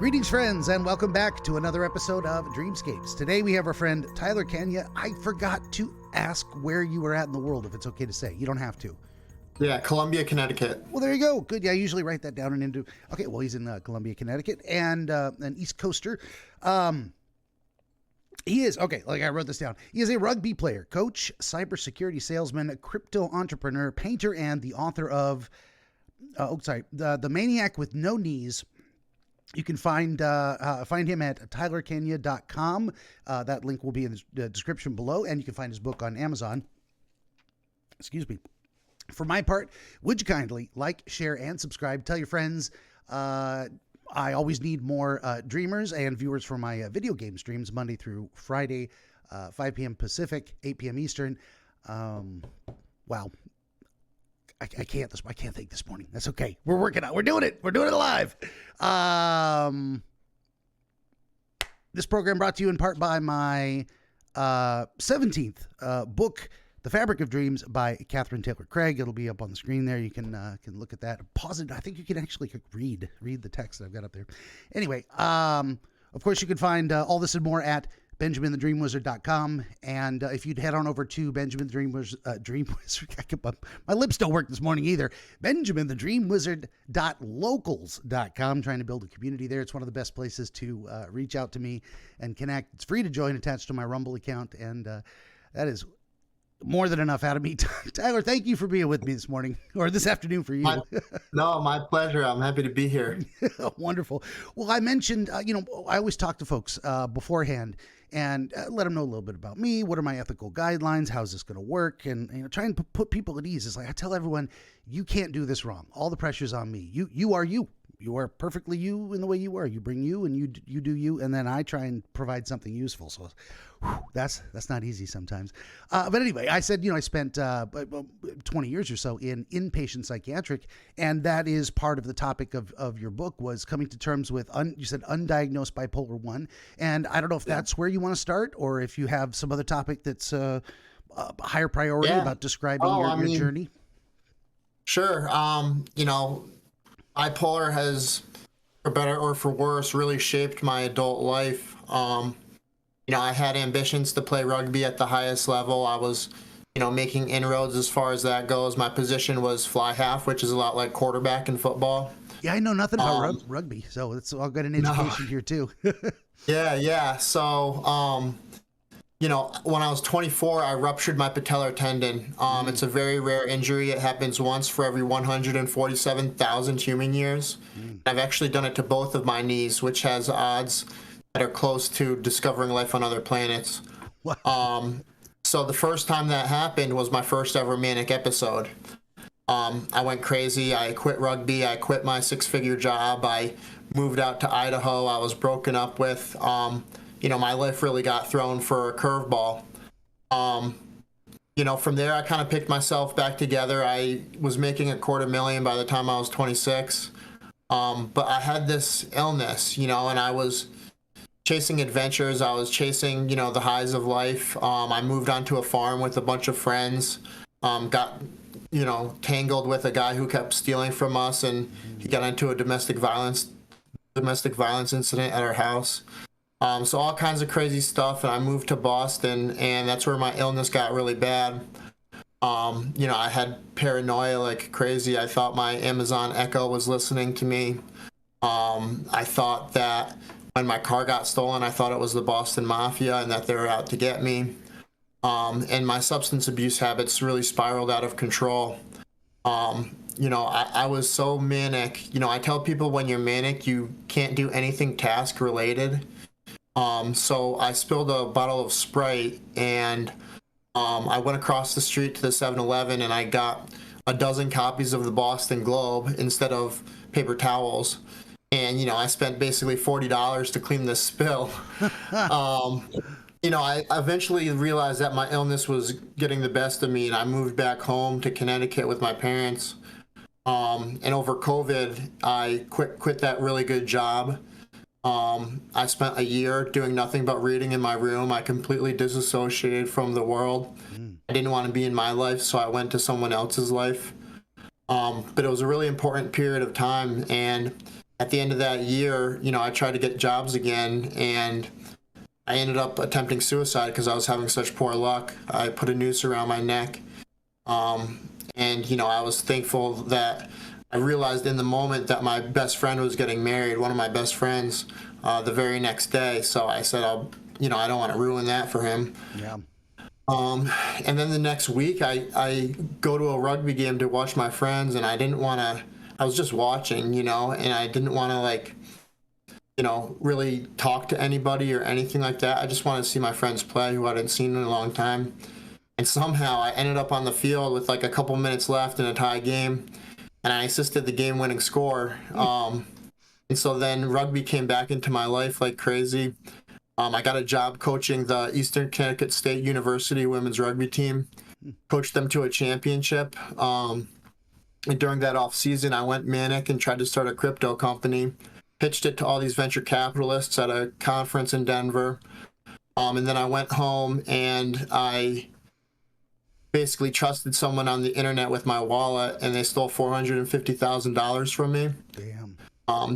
Greetings, friends, and welcome back to another episode of Dreamscapes. Today we have our friend Tyler Kenya. I forgot to ask where you were at in the world, if it's okay to say. You don't have to. Yeah, Columbia, Connecticut. Well, there you go. Good. Yeah, I usually write that down and into... Okay, well, he's in Columbia, Connecticut, and an East Coaster. He is, okay, like I wrote this down. He is a rugby player, coach, cybersecurity salesman, crypto entrepreneur, painter, and the author of... The Maniac with No Knees. You can find him at tylerkenya.com. That link will be in the description below, and you can find his book on Amazon. Excuse me. For my part, would you kindly like, share, and subscribe? Tell your friends. I always need more dreamers and viewers for my video game streams, Monday through Friday, 5 p.m. Pacific, 8 p.m. Eastern. Wow. I can't think this morning. That's okay. We're working out. We're doing it. We're doing it live. This program brought to you in part by my 17th book, The Fabric of Dreams by Catherine Taylor Craig. It'll be up on the screen there. You can look at that. Pause it. I think you can actually read the text that I've got up there. Anyway, of course, you can find all this and more at BenjaminTheDreamWizard.com. And if you'd head on over to Benjamin the Dream Wizard, my lips don't work this morning either. BenjaminTheDreamWizard.locals.com. Trying to build a community there. It's one of the best places to reach out to me and connect. It's free to join, attached to my Rumble account. And that is more than enough out of me. Tyler, thank you for being with me this morning, or this afternoon for you. My pleasure. I'm happy to be here. Wonderful. Well, I mentioned, I always talk to folks beforehand and let them know a little bit about me. What are my ethical guidelines? How's this going to work? And try and put people at ease. It's like I tell everyone, you can't do this wrong. All the pressure's on me. You are you. You are perfectly you in the way you are. You bring you and you do you, and then I try and provide something useful. So that's not easy sometimes. But anyway, I said, I spent 20 years or so in inpatient psychiatric, and that is part of the topic of your book was coming to terms with, you said undiagnosed bipolar 1. And I don't know if that's where you want to start, or if you have some other topic that's a higher priority about describing your journey. Sure. Bipolar has, for better or for worse, really shaped my adult life. I had ambitions to play rugby at the highest level. I was, making inroads as far as that goes. My position was fly half, which is a lot like quarterback in football. Yeah, I know nothing about rugby, so I'll get an education here too. Yeah. So, when I was 24, I ruptured my patellar tendon. It's a very rare injury. It happens once for every 147,000 human years. I've actually done it to both of my knees, which has odds that are close to discovering life on other planets. Wow. So the first time that happened was my first ever manic episode. I went crazy. I quit rugby. I quit my 6-figure job. I moved out to Idaho. I was broken up with. My life really got thrown for a curveball. From there, I kind of picked myself back together. I was making $250,000 by the time I was 26. But I had this illness, and I was chasing adventures. I was chasing, the highs of life. I moved onto a farm with a bunch of friends, got, tangled with a guy who kept stealing from us, and he got into a domestic violence incident at our house. So all kinds of crazy stuff, and I moved to Boston, and that's where my illness got really bad. I had paranoia like crazy. I thought my Amazon Echo was listening to me. I thought that when my car got stolen, I thought it was the Boston Mafia and that they were out to get me. And my substance abuse habits really spiraled out of control. I was so manic. I tell people when you're manic, you can't do anything task related. So I spilled a bottle of Sprite, and I went across the street to the 7-Eleven, and I got a dozen copies of the Boston Globe instead of paper towels. And, I spent basically $40 to clean this spill. I eventually realized that my illness was getting the best of me, and I moved back home to Connecticut with my parents. And over COVID, I quit that really good job. I spent a year doing nothing but reading in my room. I completely disassociated from the world. I didn't want to be in my life, so I went to someone else's life. But it was a really important period of time, and at the end of that year, I tried to get jobs again, and I ended up attempting suicide because I was having such poor luck. I put a noose around my neck. And, I was thankful that I realized in the moment that my best friend was getting married, one of my best friends, the very next day. So I said, I don't want to ruin that for him. Yeah. And then the next week, I go to a rugby game to watch my friends, and I didn't want to, I was just watching, and I didn't want to, really talk to anybody or anything like that. I just wanted to see my friends play who I hadn't seen in a long time. And somehow I ended up on the field with like a couple minutes left in a tie game, and I assisted the game-winning score. And so then rugby came back into my life like crazy. I got a job coaching the Eastern Connecticut State University women's rugby team, coached them to a championship. And during that off season, I went manic and tried to start a crypto company, pitched it to all these venture capitalists at a conference in Denver. And then I went home and I basically trusted someone on the internet with my wallet, and they stole $450,000 from me. Damn.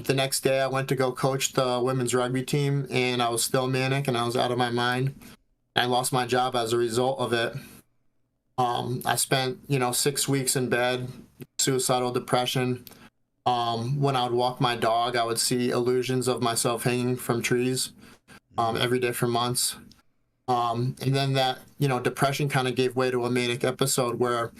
The next day I went to go coach the women's rugby team, and I was still manic and I was out of my mind. I lost my job as a result of it. I spent, 6 weeks in bed, suicidal depression. When I would walk my dog, I would see illusions of myself hanging from trees every day for months. And then that, depression kind of gave way to a manic episode where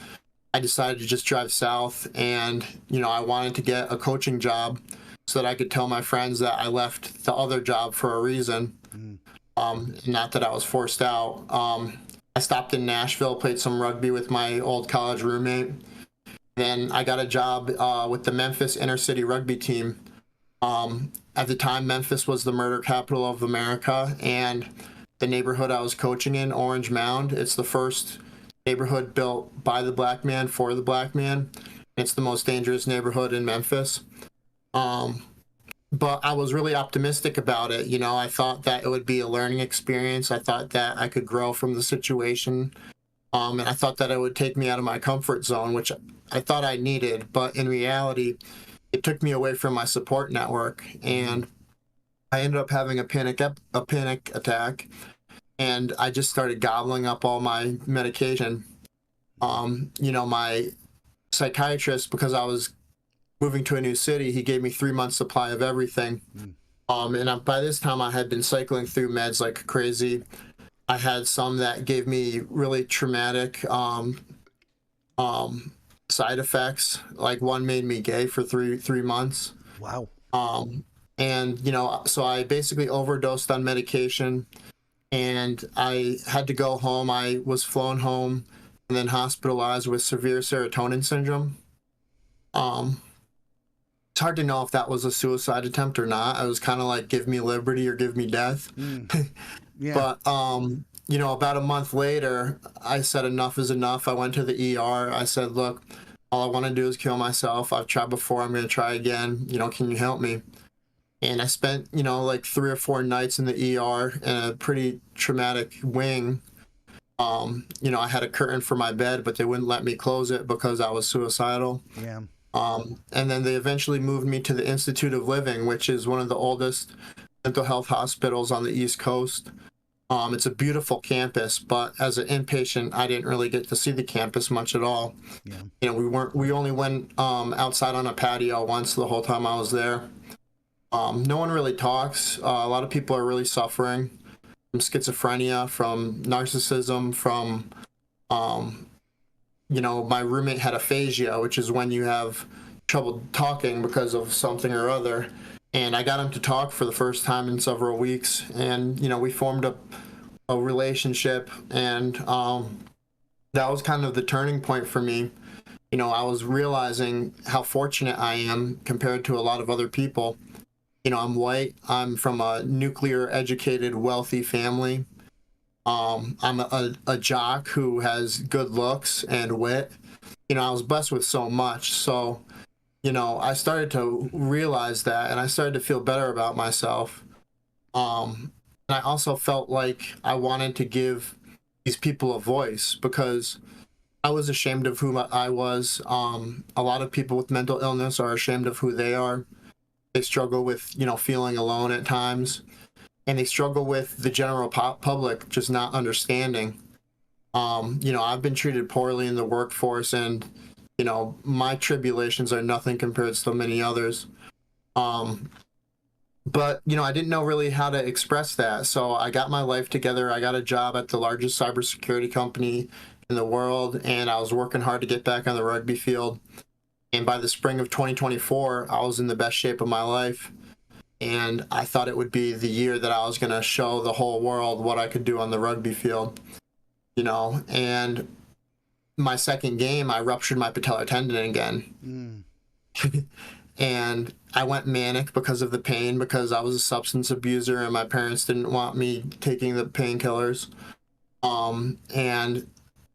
I decided to just drive south, and, I wanted to get a coaching job so that I could tell my friends that I left the other job for a reason. Not that I was forced out. I stopped in Nashville, played some rugby with my old college roommate. Then I got a job with the Memphis inner city rugby team. At the time, Memphis was the murder capital of America, and the neighborhood I was coaching in, Orange Mound, it's the first neighborhood built by the black man for the black man. It's the most dangerous neighborhood in Memphis. But I was really optimistic about it. I thought that it would be a learning experience. I thought that I could grow from the situation. And I thought that it would take me out of my comfort zone, which I thought I needed. But in reality, it took me away from my support network. And I ended up having a panic attack, and I just started gobbling up all my medication. My psychiatrist, because I was moving to a new city, he gave me 3 months supply of everything. And by this time I had been cycling through meds like crazy. I had some that gave me really traumatic side effects. Like one made me gay for three months. Wow. And, so I basically overdosed on medication, and I had to go home. I was flown home and then hospitalized with severe serotonin syndrome. It's hard to know if that was a suicide attempt or not. I was kind of like, give me liberty or give me death. Yeah. But, about a month later, I said enough is enough. I went to the ER. I said, look, all I want to do is kill myself. I've tried before. I'm going to try again. Can you help me? And I spent, like 3 or 4 nights in the ER in a pretty traumatic wing. I had a curtain for my bed, but they wouldn't let me close it because I was suicidal. Yeah. And then they eventually moved me to the Institute of Living, which is one of the oldest mental health hospitals on the East Coast. It's a beautiful campus, but as an inpatient, I didn't really get to see the campus much at all. Yeah. We only went outside on a patio once the whole time I was there. No one really talks. A lot of people are really suffering from schizophrenia, from narcissism, from, my roommate had aphasia, which is when you have trouble talking because of something or other. And I got him to talk for the first time in several weeks. And, we formed a relationship. And that was kind of the turning point for me. I was realizing how fortunate I am compared to a lot of other people. I'm white. I'm from a nuclear educated, wealthy family. I'm a jock who has good looks and wit. I was blessed with so much. So, I started to realize that, and I started to feel better about myself. And I also felt like I wanted to give these people a voice because I was ashamed of who I was. A lot of people with mental illness are ashamed of who they are. They struggle with, feeling alone at times, and they struggle with the general public just not understanding. I've been treated poorly in the workforce, and my tribulations are nothing compared to so many others. But I didn't know really how to express that, so I got my life together. I got a job at the largest cybersecurity company in the world, and I was working hard to get back on the rugby field. And by the spring of 2024, I was in the best shape of my life. And I thought it would be the year that I was going to show the whole world what I could do on the rugby field, And my second game, I ruptured my patellar tendon again. And I went manic because of the pain, because I was a substance abuser and my parents didn't want me taking the painkillers. And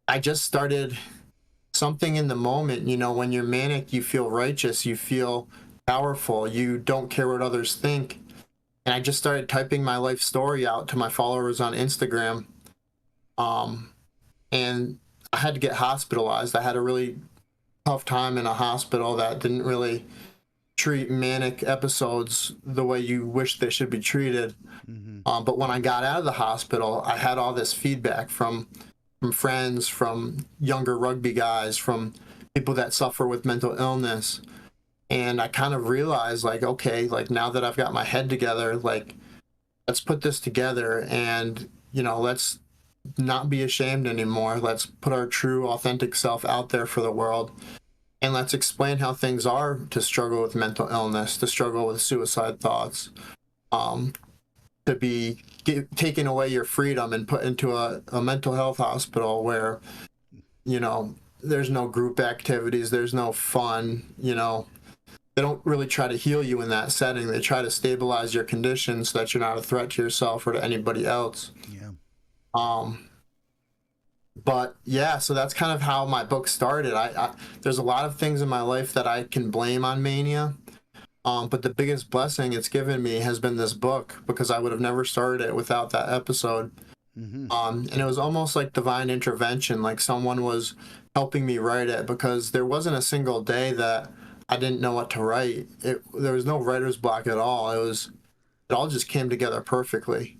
I just started something in the moment. When you're manic, you feel righteous, you feel powerful, you don't care what others think. And I just started typing my life story out to my followers on Instagram. And I had to get hospitalized. I had a really tough time in a hospital that didn't really treat manic episodes the way you wish they should be treated. But when I got out of the hospital, I had all this feedback from friends, from younger rugby guys, from people that suffer with mental illness. And I kind of realized, okay, now that I've got my head together, let's put this together, and, let's not be ashamed anymore. Let's put our true, authentic self out there for the world. And let's explain how things are to struggle with mental illness, to struggle with suicide thoughts, to be taken away your freedom and put into a mental health hospital where, there's no group activities, there's no fun, They don't really try to heal you in that setting. They try to stabilize your condition so that you're not a threat to yourself or to anybody else. Yeah. But yeah, so that's kind of how my book started. There's a lot of things in my life that I can blame on mania. But the biggest blessing it's given me has been this book, because I would have never started it without that episode. And it was almost like divine intervention, like someone was helping me write it, because there wasn't a single day that I didn't know what to write. There was no writer's block at all. It all just came together perfectly.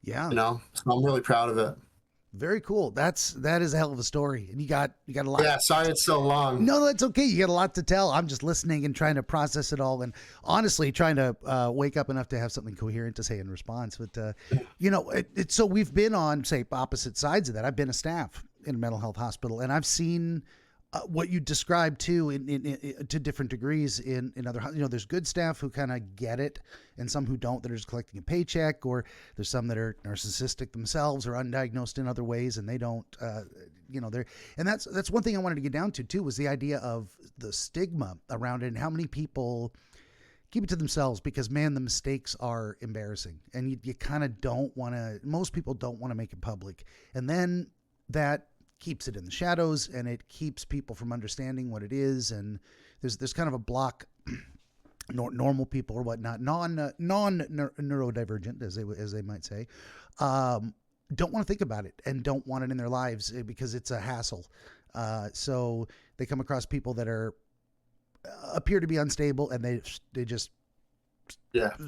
Yeah. So I'm really proud of it. Very cool. That is a hell of a story, and you got a lot. Yeah, sorry it's so long. No, that's okay. You got a lot to tell. I'm just listening and trying to process it all, and honestly trying to wake up enough to have something coherent to say in response. But so we've been on, say, opposite sides of that. I've been a staff in a mental health hospital, and I've seen what you described too, in to different degrees in other. There's good staff who kind of get it, and some who don't, that are just collecting a paycheck, or there's some that are narcissistic themselves or undiagnosed in other ways, and they don't. And that's one thing I wanted to get down to too, was the idea of the stigma around it, and how many people keep it to themselves because, man, the mistakes are embarrassing, and you kind of don't want to. Most people don't want to make it public, and then that keeps it in the shadows, and it keeps people from understanding what it is. And there's kind of a block. Normal people or whatnot, non neurodivergent, as they might say, don't want to think about it and don't want it in their lives because it's a hassle. So they come across people that appear to be unstable, and they just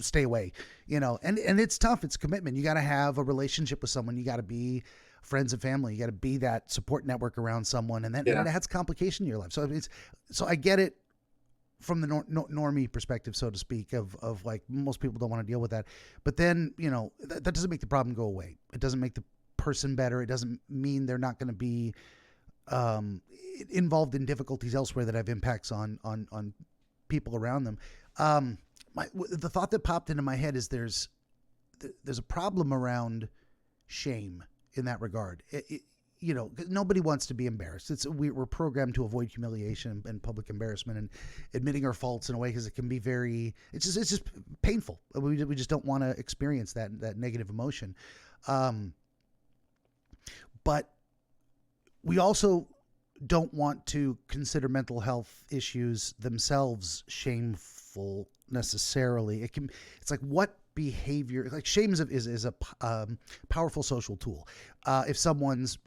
stay away. And it's tough. It's commitment. You got to have a relationship with someone. You got to be friends and family. You got to be that support network around someone, and then and it adds complication in your life. So I get it from the normie perspective, so to speak, of like, most people don't want to deal with that. But then, that doesn't make the problem go away. It doesn't make the person better. It doesn't mean they're not going to be involved in difficulties elsewhere that have impacts on people around them. The thought that popped into my head is there's a problem around shame in that regard. Nobody wants to be embarrassed. We're programmed to avoid humiliation and public embarrassment, and admitting our faults in a way, because it can be it's just painful. We just don't want to experience that negative emotion. But we also don't want to consider mental health issues themselves shameful necessarily. It's like, what behavior, like shame is a powerful social tool. If someone's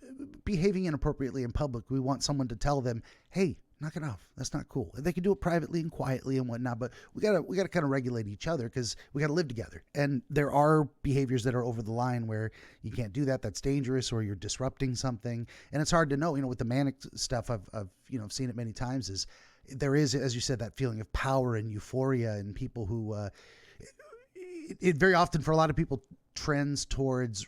behaving inappropriately in public, we want someone to tell them, hey, Knock it off. That's not cool. They can do it privately and quietly and whatnot, but we gotta kind of regulate each other because we gotta live together. And there are behaviors that are over the line where you can't do that. That's dangerous, or you're disrupting something. And it's hard to know. With the manic stuff, I've seen it many times. Is there is, as you said, that feeling of power and euphoria, and people who it very often for a lot of people trends towards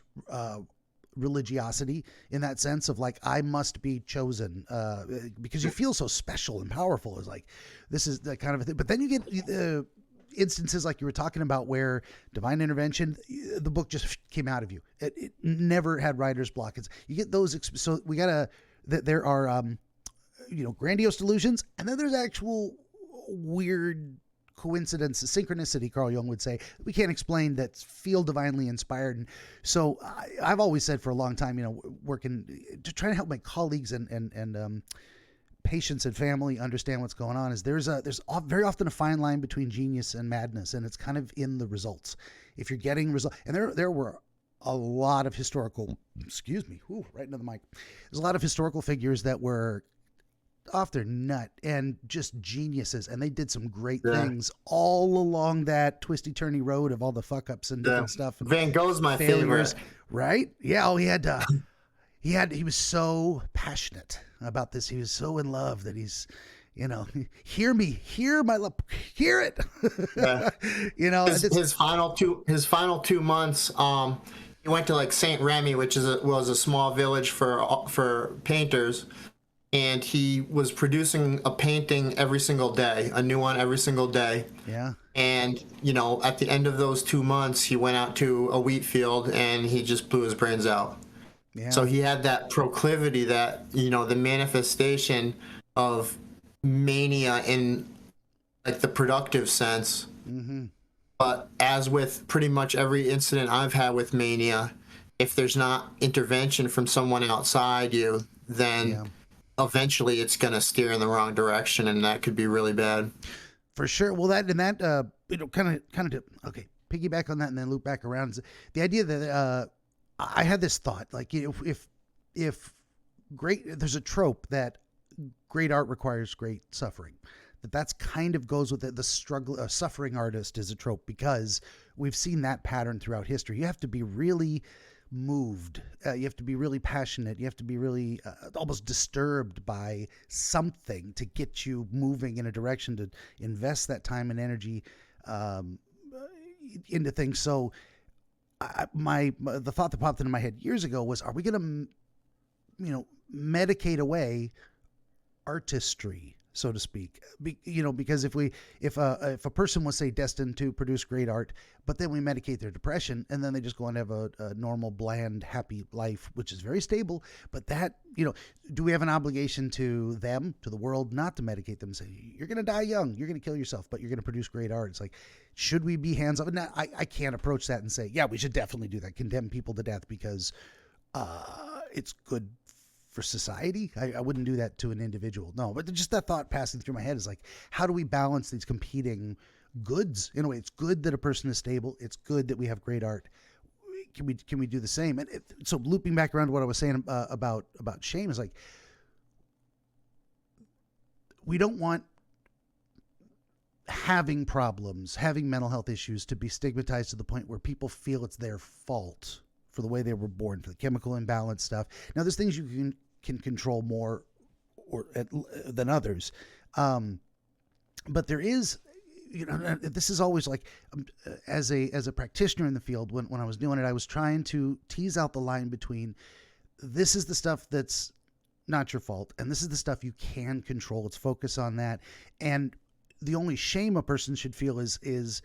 religiosity, in that sense of like, I must be chosen because you feel so special and powerful. It's like, this is the kind of a thing. But then you get instances like you were talking about where divine intervention, the book just came out of you. It never had writer's block. You get those. So we gotta, there are grandiose delusions, and then there's actual weird coincidence, synchronicity, Carl Jung would say, we can't explain, that feel divinely inspired. And so I've always said for a long time, working to try to help my colleagues and patients and family understand what's going on, is there's very often a fine line between genius and madness, and it's kind of in the results. If you're getting results, and there were a lot of historical, right into the mic. There's a lot of historical figures that were off their nut and just geniuses, and they did some great things all along that twisty turny road of all the fuck ups and different stuff. And Van Gogh's my favorite, right? Yeah. Oh, he was so passionate about this. He was so in love that he's, hear me, hear my love, hear it. Yeah. His final 2 months, he went to like Saint Remy, which was a small village for painters. And he was producing a painting every single day, a new one every single day. Yeah. And, at the end of those 2 months, he went out to a wheat field and he just blew his brains out. Yeah. So he had that proclivity, that, the manifestation of mania in like the productive sense. Mm-hmm. But as with pretty much every incident I've had with mania, if there's not intervention from someone outside you, then eventually it's going to steer in the wrong direction, and that could be really bad. For sure. Well, kind of okay, piggyback on that and then loop back around. Is the idea that I had this thought, like, if there's a trope that great art requires great suffering, that's kind of goes with it. The struggle, a suffering artist is a trope, because we've seen that pattern throughout history. You have to be really moved, you have to be really passionate, you have to be really almost disturbed by something to get you moving in a direction, to invest that time and energy into things. So the thought that popped into my head years ago was, are we going to medicate away artistry, so to speak? Because if a person was, say, destined to produce great art, but then we medicate their depression, and then they just go on to have a normal, bland, happy life, which is very stable, but that, do we have an obligation to them, to the world, not to medicate them and say, you're going to die young, you're going to kill yourself, but you're going to produce great art? It's like, should we be hands off? Now, I can't approach that and say, yeah, we should definitely do that, condemn people to death because it's good for society. I wouldn't do that to an individual. No, but just that thought passing through my head is like, how do we balance these competing goods? In a way, it's good that a person is stable. It's good that we have great art. Can we do the same? And so looping back around to what I was saying about shame is like, we don't want having problems, having mental health issues to be stigmatized to the point where people feel it's their fault for the way they were born, for the chemical imbalance stuff. Now, there's things you can control more than others. But there is, this is always like, as a practitioner in the field, when I was doing it, I was trying to tease out the line between, this is the stuff that's not your fault, and this is the stuff you can control. Let's focus on that. And the only shame a person should feel is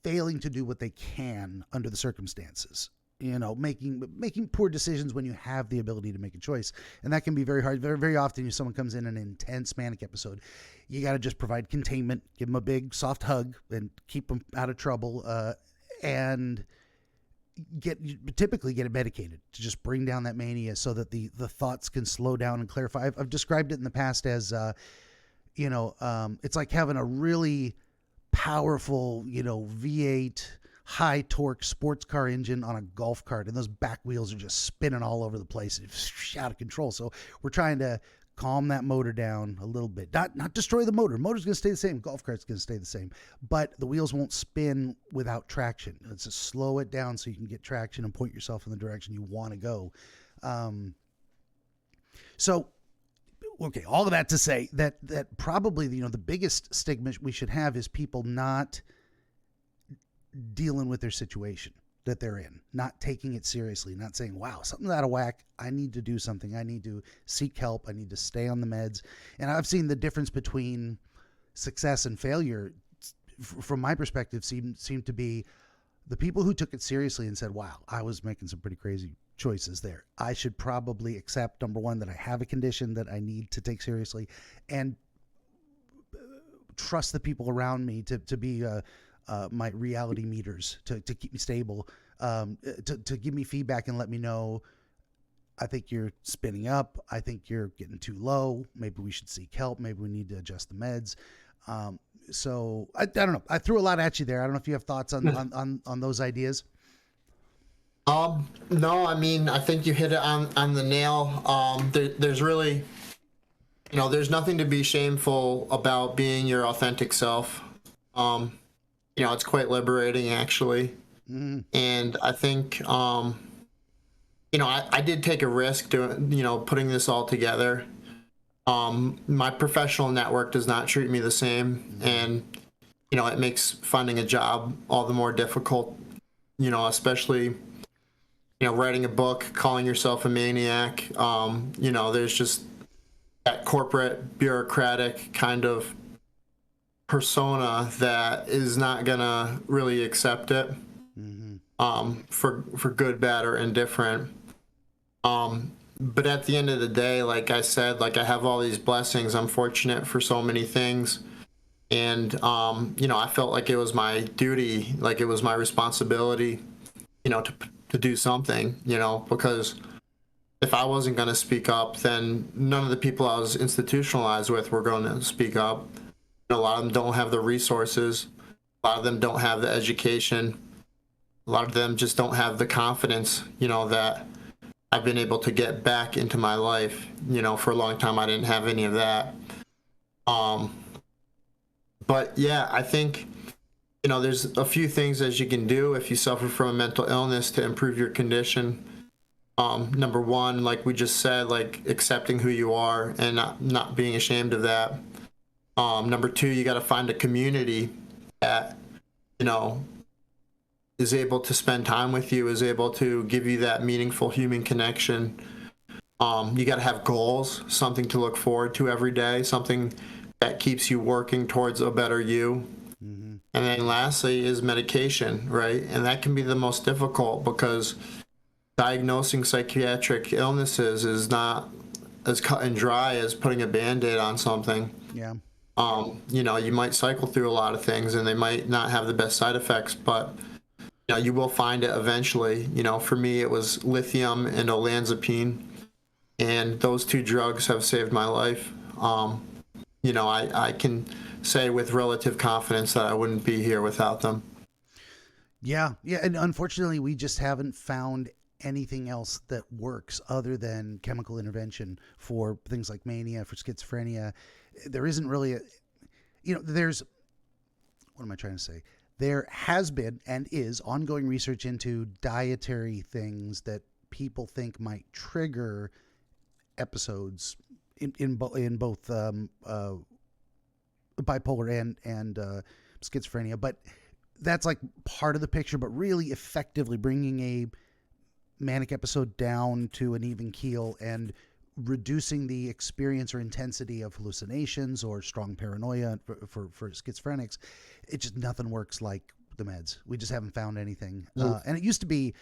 failing to do what they can under the circumstances, making poor decisions when you have the ability to make a choice. And that can be very hard. Very, very often, if someone comes in an intense manic episode, you got to just provide containment, give them a big soft hug, and keep them out of trouble, and typically get it medicated to just bring down that mania so that the thoughts can slow down and clarify. I've described it in the past as, it's like having a really powerful, V8 high torque sports car engine on a golf cart, and those back wheels are just spinning all over the place. It's out of control. So we're trying to calm that motor down a little bit. Not destroy the motor. Motor's going to stay the same. Golf cart's going to stay the same. But the wheels won't spin without traction. Let's just slow it down so you can get traction and point yourself in the direction you want to go. So, okay, all of that to say that probably, the biggest stigma we should have is people not dealing with their situation that they're in, not taking it seriously, not saying, wow, something's out of whack. I need to do something. I need to seek help. I need to stay on the meds. And I've seen the difference between success and failure, from my perspective, seem to be the people who took it seriously and said, wow, I was making some pretty crazy choices there. I should probably accept, number one, that I have a condition that I need to take seriously, and trust the people around me to be my reality meters to keep me stable, to give me feedback and let me know, I think you're spinning up. I think you're getting too low. Maybe we should seek help. Maybe we need to adjust the meds. So I don't know. I threw a lot at you there. I don't know if you have thoughts on those ideas. No, I mean, I think you hit it on the nail. There's really, there's nothing to be shameful about being your authentic self. It's quite liberating, actually. And I think, I did take a risk doing, putting this all together. My professional network does not treat me the same. And, it makes finding a job all the more difficult, especially, writing a book, calling yourself a maniac. There's just that corporate bureaucratic kind of persona that is not gonna really accept it, for good, bad, or indifferent. But at the end of the day, like I said, like I have all these blessings. I'm fortunate for so many things. And, I felt like it was my duty, like it was my responsibility, to do something, because if I wasn't going to speak up, then none of the people I was institutionalized with were going to speak up. A lot of them don't have the resources. A lot of them don't have the education. A lot of them just don't have the confidence, that I've been able to get back into my life. For a long time, I didn't have any of that. But yeah, I think, there's a few things that you can do if you suffer from a mental illness to improve your condition. Number one, like we just said, like accepting who you are and not being ashamed of that. Number two, you got to find a community that, is able to spend time with you, is able to give you that meaningful human connection. You got to have goals, something to look forward to every day, something that keeps you working towards a better you. And then lastly is medication, right? And that can be the most difficult because diagnosing psychiatric illnesses is not as cut and dry as putting a Band-Aid on something. Yeah. You might cycle through a lot of things and they might not have the best side effects, but you will find it eventually. For me, it was lithium and olanzapine, and those two drugs have saved my life. I can say with relative confidence that I wouldn't be here without them. Yeah. And unfortunately, we just haven't found anything else that works other than chemical intervention for things like mania, for schizophrenia. There isn't really what am I trying to say? There has been and is ongoing research into dietary things that people think might trigger episodes in both bipolar and schizophrenia, but that's like part of the picture. But really effectively bringing a manic episode down to an even keel and reducing the experience or intensity of hallucinations or strong paranoia for schizophrenics, nothing works like the meds. We just haven't found anything. And it used to be,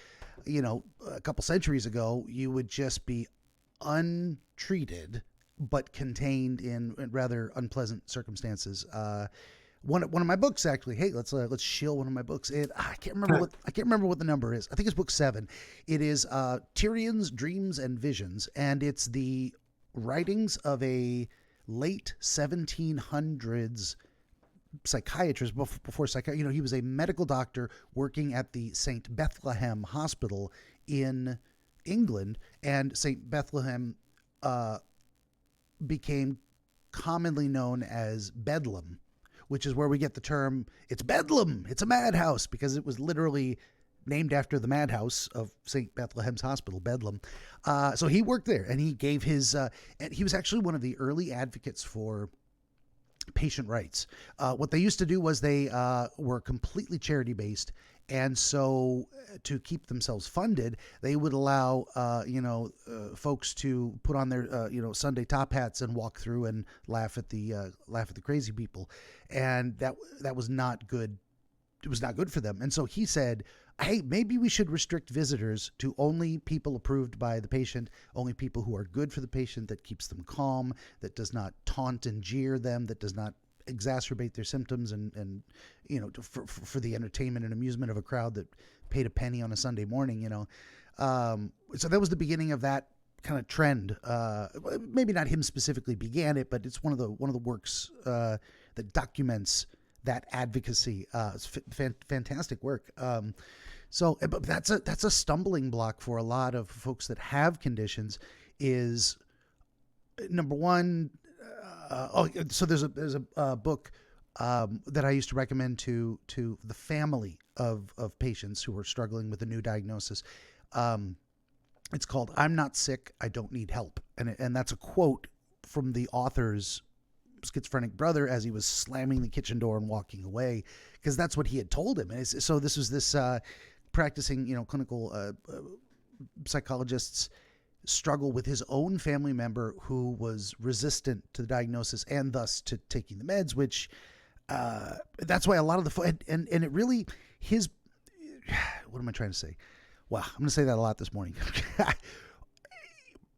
a couple centuries ago, you would just be untreated but contained in rather unpleasant circumstances. One of my books, actually. Hey, let's shill one of my books. I can't remember what the number is. I think it's book 7. It is Tyrion's Dreams and Visions, and it's the writings of a late 1700s psychiatrist before psychiatry. He was a medical doctor working at the St. Bethlehem Hospital in England, and St. Bethlehem became commonly known as Bedlam, which is where we get the term, it's Bedlam, it's a madhouse, because it was literally named after the madhouse of St. Bethlehem's Hospital, Bedlam. So he worked there, and he gave his, and he was actually one of the early advocates for patient rights. What they used to do was they were completely charity based. And so to keep themselves funded, they would allow, folks to put on their, Sunday top hats and walk through and laugh at the crazy people. And that was not good. It was not good for them. And so he said, hey, maybe we should restrict visitors to only people approved by the patient, only people who are good for the patient, that keeps them calm, that does not taunt and jeer them, that does not exacerbate their symptoms and for the entertainment and amusement of a crowd that paid a penny on a Sunday morning, so that was the beginning of that kind of trend. Maybe not him specifically began it, but it's one of the works that documents that advocacy. It's fantastic work. But that's a stumbling block for a lot of folks that have conditions. Is number one. So there's a book that I used to recommend to the family of patients who are struggling with a new diagnosis. It's called "I'm Not Sick, I Don't Need Help," and that's a quote from the author's schizophrenic brother as he was slamming the kitchen door and walking away, because that's what he had told him. And so this was this practicing, clinical psychologists struggle with his own family member who was resistant to the diagnosis and thus to taking the meds, which that's why a lot of the and it really what am I trying to say? Wow, I'm going to say that a lot this morning.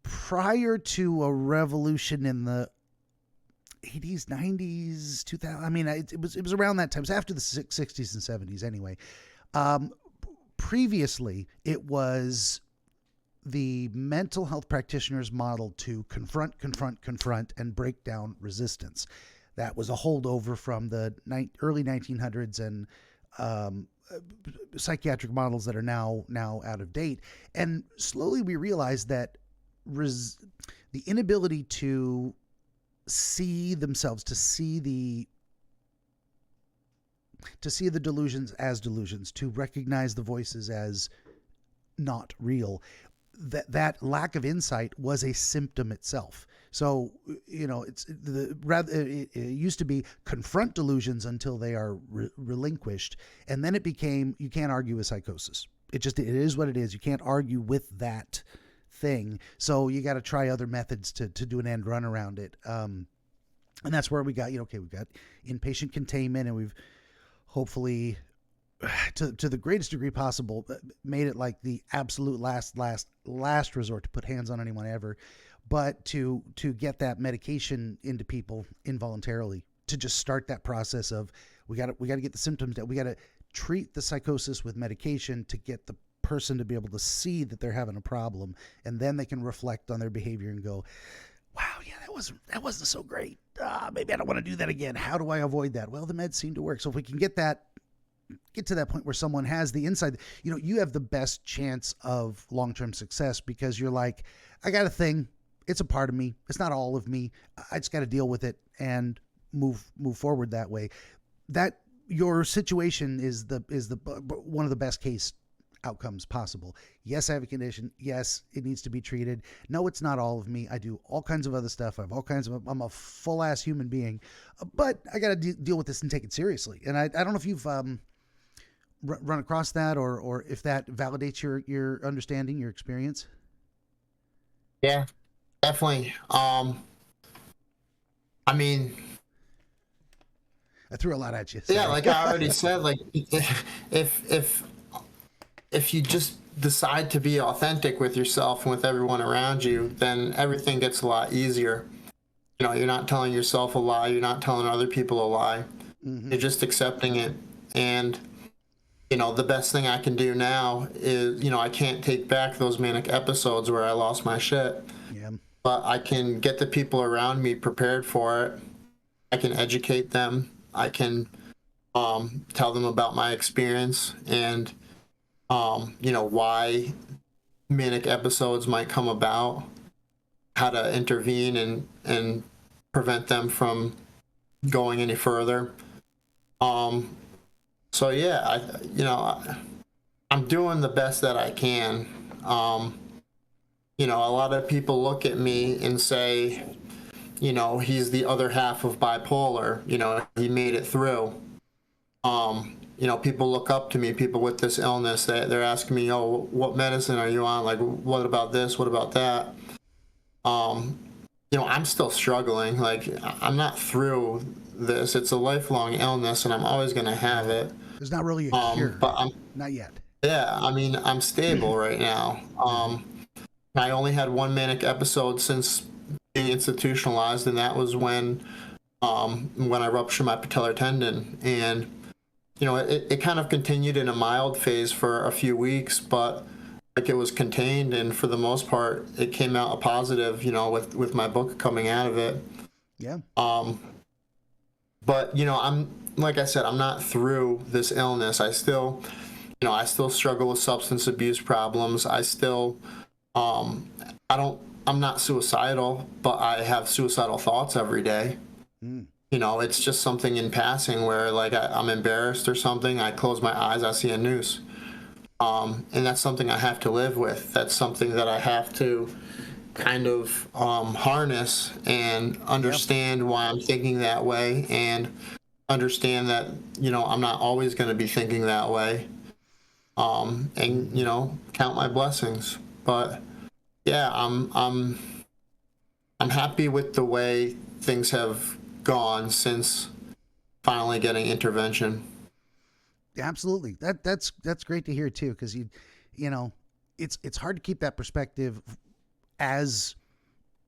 Prior to a revolution in the 80s, 90s, 2000, I mean, it was around that time. It was after the 60s and 70s anyway. Previously, it was the mental health practitioner's model to confront, and break down resistance. That was a holdover from the early 1900s and psychiatric models that are now out of date. And slowly we realized that the inability to see themselves, to see the delusions as delusions, to recognize the voices as not real, that lack of insight was a symptom itself. So, it used to be confront delusions until they are relinquished. And then it became, you can't argue with psychosis. It is what it is. You can't argue with that thing. So you got to try other methods to do an end run around it. And that's where we got, we've got inpatient containment, and we've hopefully, to the greatest degree possible, made it like the absolute last resort to put hands on anyone ever, but to get that medication into people involuntarily, to just start that process of we got to get the symptoms down. We got to treat the psychosis with medication to get the person to be able to see that they're having a problem, and then they can reflect on their behavior and go, wow, yeah, that wasn't so great. Maybe I don't want to do that again. How do I avoid that? Well, the meds seem to work. So if we can get to that point where someone has the insight, you have the best chance of long-term success, because you're like, I got a thing. It's a part of me. It's not all of me. I just got to deal with it and move forward that way. That your situation is one of the best case outcomes possible. Yes, I have a condition. Yes, it needs to be treated. No, it's not all of me. I do all kinds of other stuff. I'm a full ass human being, but I got to deal with this and take it seriously. And I don't know if you've run across that, or if that validates your understanding, your experience. Yeah, definitely. I mean, I threw a lot at you. Sorry. Yeah, like I already said, like if you just decide to be authentic with yourself and with everyone around you, then everything gets a lot easier. You're not telling yourself a lie. You're not telling other people a lie. Mm-hmm. You're just accepting it. And, the best thing I can do now is, I can't take back those manic episodes where I lost my shit. Yeah. But I can get the people around me prepared for it. I can educate them. I can tell them about my experience and, why manic episodes might come about, how to intervene and prevent them from going any further. So yeah, I'm doing the best that I can. A lot of people look at me and say, he's the other half of bipolar. He made it through. People look up to me, people with this illness, they're asking me, oh, what medicine are you on? Like, what about this? What about that? I'm still struggling. Like, I'm not through this. It's a lifelong illness, and I'm always going to have it. There's not really a cure. But I'm not yet. Yeah, I mean, I'm stable right now. I only had one manic episode since being institutionalized, and that was when I ruptured my patellar tendon. And it kind of continued in a mild phase for a few weeks, but like it was contained, and for the most part, it came out a positive. With my book coming out of it. Yeah. But I'm like I said, I'm not through this illness. I still struggle with substance abuse problems. I still, I'm not suicidal, but I have suicidal thoughts every day. Mm. It's just something in passing where like I'm embarrassed or something. I close my eyes, I see a noose. And that's something I have to live with. That's something that I have to kind of harness and understand why I'm thinking that way, and understand that, I'm not always going to be thinking that way. And count my blessings. But yeah, I'm happy with the way things have gone since finally getting intervention. Absolutely. That's great to hear too, because it's hard to keep that perspective as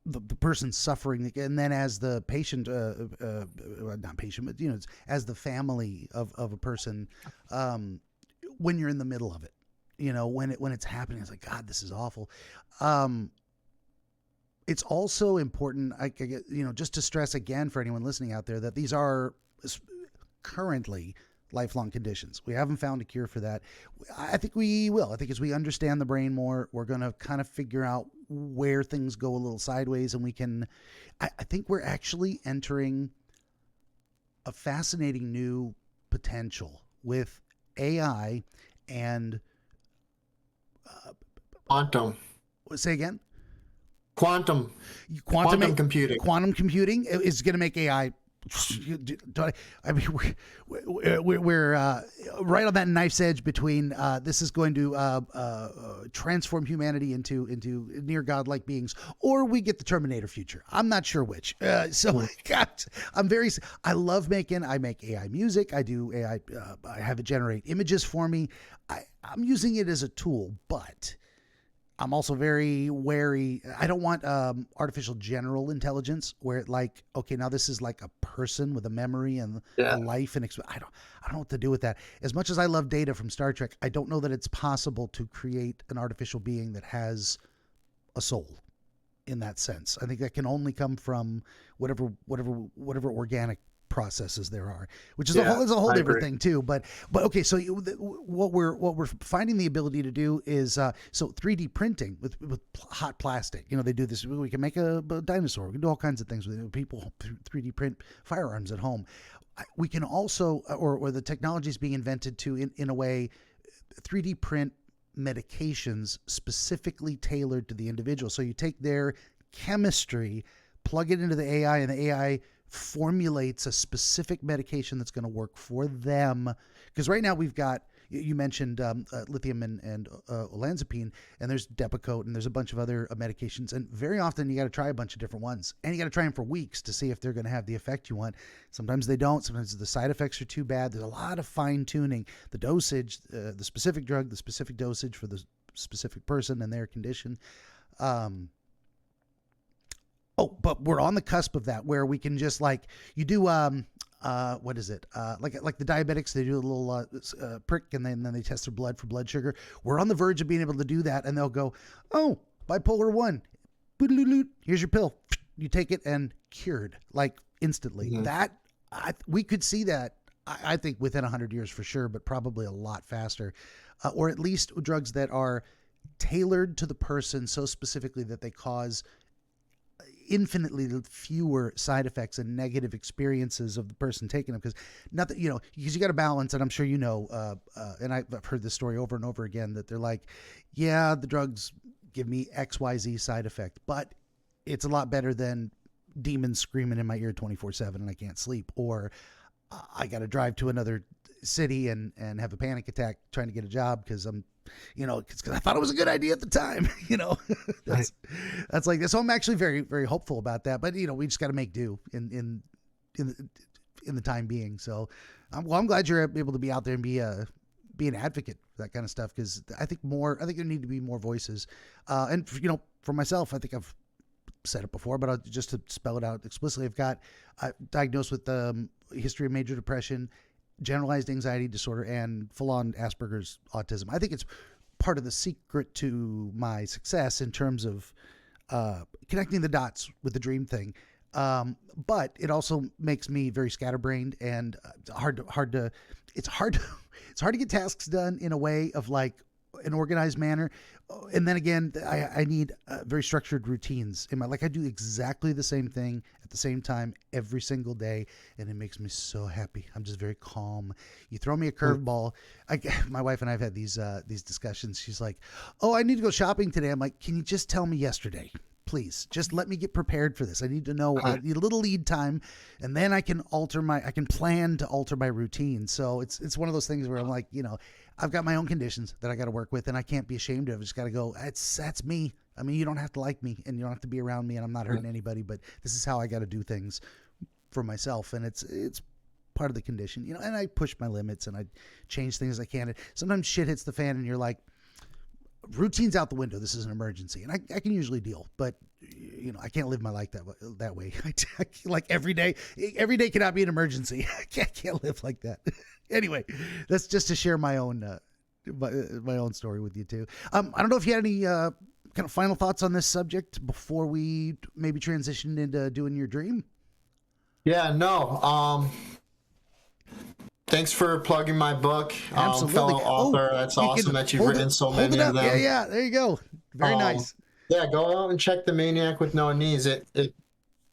the person suffering, and then as the patient, not patient, but it's as the family of a person, when you're in the middle of it, when it's happening, it's like, God, this is awful. It's also important, just to stress again for anyone listening out there, that these are currently lifelong conditions. We haven't found a cure for that. I think we will. I think as we understand the brain more, we're going to kind of figure out where things go a little sideways, and we can, I think we're actually entering a fascinating new potential with AI and quantum. Say again? Quantum computing. Quantum computing is going to make AI. I mean, we're right on that knife's edge between this is going to transform humanity into near godlike beings, or we get the Terminator future. I'm not sure which. I make AI music. I do AI. I have it generate images for me. I'm using it as a tool, but I'm also very wary. I don't want artificial general intelligence where okay, now this is like a person with a memory and a life and I don't know what to do with that. As much as I love Data from Star Trek, I don't know that it's possible to create an artificial being that has a soul in that sense. I think that can only come from whatever organic processes there are, which is a whole different thing too. But okay, so what we're finding the ability to do is so 3D printing with hot plastic. They do this. We can make a dinosaur. We can do all kinds of things with it. People 3D print firearms at home. We can also, or the technology is being invented to, in a way, 3D print medications specifically tailored to the individual. So you take their chemistry, plug it into the AI, and the AI formulates a specific medication that's going to work for them. Because right now we've got, you mentioned lithium and olanzapine, and there's Depakote, and there's a bunch of other medications. And very often you got to try a bunch of different ones, and you got to try them for weeks to see if they're going to have the effect you want. Sometimes they don't. Sometimes the side effects are too bad. There's a lot of fine tuning, the dosage, the specific drug, the specific dosage for the specific person and their condition. But we're on the cusp of that, where we can just you do what is it? Like the diabetics, they do a little prick, and then they test their blood for blood sugar. We're on the verge of being able to do that, and they'll go, oh, bipolar 1, here's your pill. You take it and cured instantly. Mm-hmm. That we could see that. I think within 100 years for sure, but probably a lot faster, or at least drugs that are tailored to the person so specifically that they cause infinitely fewer side effects and negative experiences of the person taking them, because nothing, because you got to balance, and I'm sure and I've heard this story over and over again, that they're like, yeah, the drugs give me XYZ side effect, but it's a lot better than demons screaming in my ear 24/7 and I can't sleep, or I got to drive to another city and have a panic attack trying to get a job because I'm, because I thought it was a good idea at the time, that's like this. So I'm actually very, very hopeful about that, but we just got to make do in the time being. So I'm glad you're able to be out there and be an advocate for that kind of stuff, because I think there need to be more voices. And for myself, I think I've said it before, but just to spell it out explicitly, I've got diagnosed with history of major depression, generalized anxiety disorder, and full-on Asperger's autism. I think it's part of the secret to my success in terms of connecting the dots with the dream thing. But it also makes me very scatterbrained, and it's hard to get tasks done in a way of like an organized manner. And then again, I need very structured routines in my, like I do exactly the same thing at the same time every single day, and it makes me so happy. I'm just very calm. You throw me a curveball. My wife and I have had these discussions. She's like, "Oh, I need to go shopping today." I'm like, "Can you just tell me yesterday? Please, just let me get prepared for this. I need to know. I need a little lead time, and then I can plan to alter my routine." So it's one of those things where I'm like, I've got my own conditions that I got to work with, and I can't be ashamed of. I just got to go, that's me. I mean, you don't have to like me, and you don't have to be around me, and I'm not hurting anybody, but this is how I got to do things for myself. And it's part of the condition, and I push my limits and I change things as I can. And sometimes shit hits the fan and you're like, routine's out the window. This is an emergency, and I can usually deal, but I can't live my life that way. Like every day cannot be an emergency. I can't live like that. Anyway, that's just to share my own story with you too. I don't know if you had any kind of final thoughts on this subject before we maybe transition into doing your dream. Yeah, no. Thanks for plugging my book, fellow author. That's awesome that you've written so many of them. Yeah, there you go. Very nice. Yeah, go out and check The Maniac with No Knees. It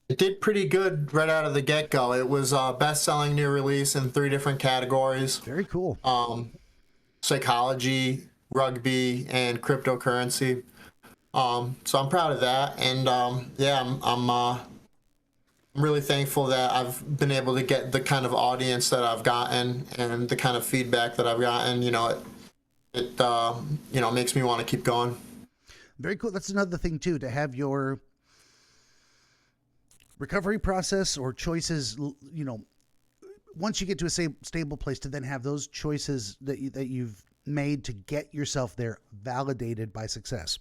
did pretty good right out of the get-go. It was a best-selling new release in 3 different categories. Very cool. Psychology, rugby, and cryptocurrency. So I'm proud of that. And I'm really thankful that I've been able to get the kind of audience that I've gotten and the kind of feedback that I've gotten. It makes me want to keep going. Very cool. That's another thing too, to have your recovery process or choices, once you get to a stable place, to then have those choices that you've made to get yourself there validated by success.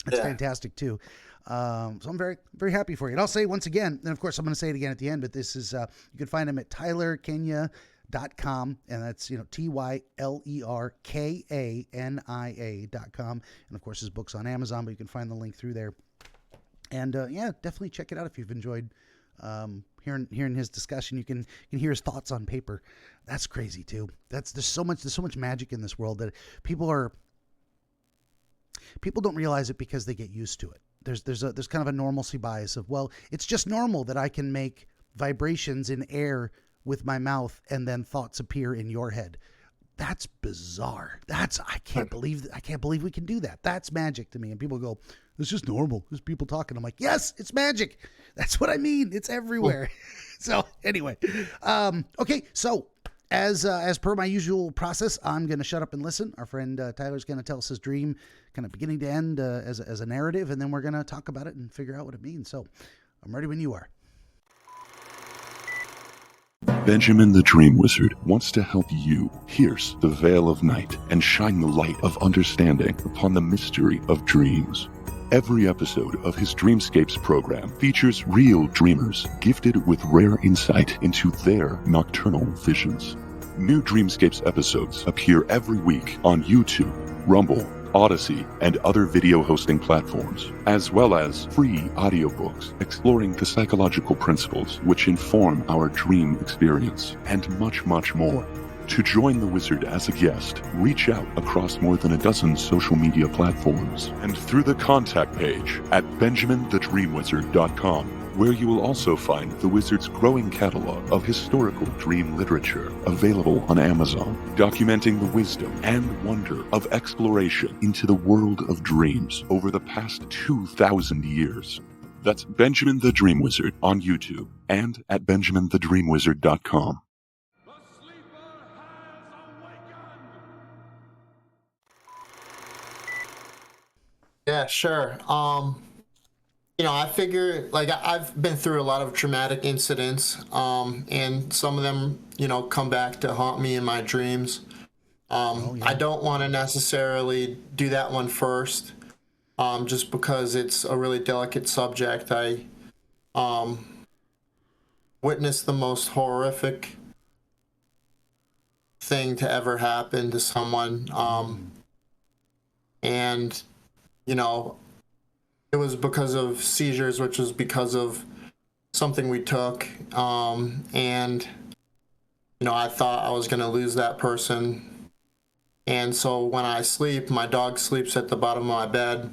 That's fantastic too. So I'm very, very happy for you. And I'll say once again, and of course I'm going to say it again at the end, but this is, you can find him at tylerkania.com, and that's, TYLERKANIA.com. And of course his book's on Amazon, but you can find the link through there. And definitely check it out if you've enjoyed hearing his discussion. You can hear his thoughts on paper. That's crazy too. There's so much magic in this world that people don't realize it because they get used to it. There's kind of a normalcy bias of, well, it's just normal that I can make vibrations in air with my mouth and then thoughts appear in your head. That's bizarre. I can't believe we can do that. That's magic to me. And people go, it's just normal. There's people talking. I'm like, yes, it's magic. That's what I mean. It's everywhere. So anyway, okay. So as per my usual process, I'm going to shut up and listen. Our friend Tyler's going to tell us his dream, kind of beginning to end as a narrative, and then we're going to talk about it and figure out what it means. So I'm ready when you are. Benjamin the Dream Wizard wants to help you pierce the veil of night and shine the light of understanding upon the mystery of dreams. Every episode of his Dreamscapes program features real dreamers gifted with rare insight into their nocturnal visions. New Dreamscapes episodes appear every week on YouTube, Rumble, Odyssey, and other video hosting platforms, as well as free audiobooks exploring the psychological principles which inform our dream experience, and much, much more. To join the Wizard as a guest, reach out across more than a dozen social media platforms and through the contact page at BenjaminTheDreamWizard.com, where you will also find the Wizard's growing catalog of historical dream literature available on Amazon, documenting the wisdom and wonder of exploration into the world of dreams over the past 2,000 years. That's Benjamin the Dream Wizard on YouTube and at BenjaminTheDreamWizard.com. Yeah, sure. I figure like I've been through a lot of traumatic incidents, and some of them, come back to haunt me in my dreams. I don't want to necessarily do that one first, just because it's a really delicate subject. I witnessed the most horrific thing to ever happen to someone, and it was because of seizures, which was because of something we took. And I thought I was going to lose that person. And so when I sleep, my dog sleeps at the bottom of my bed.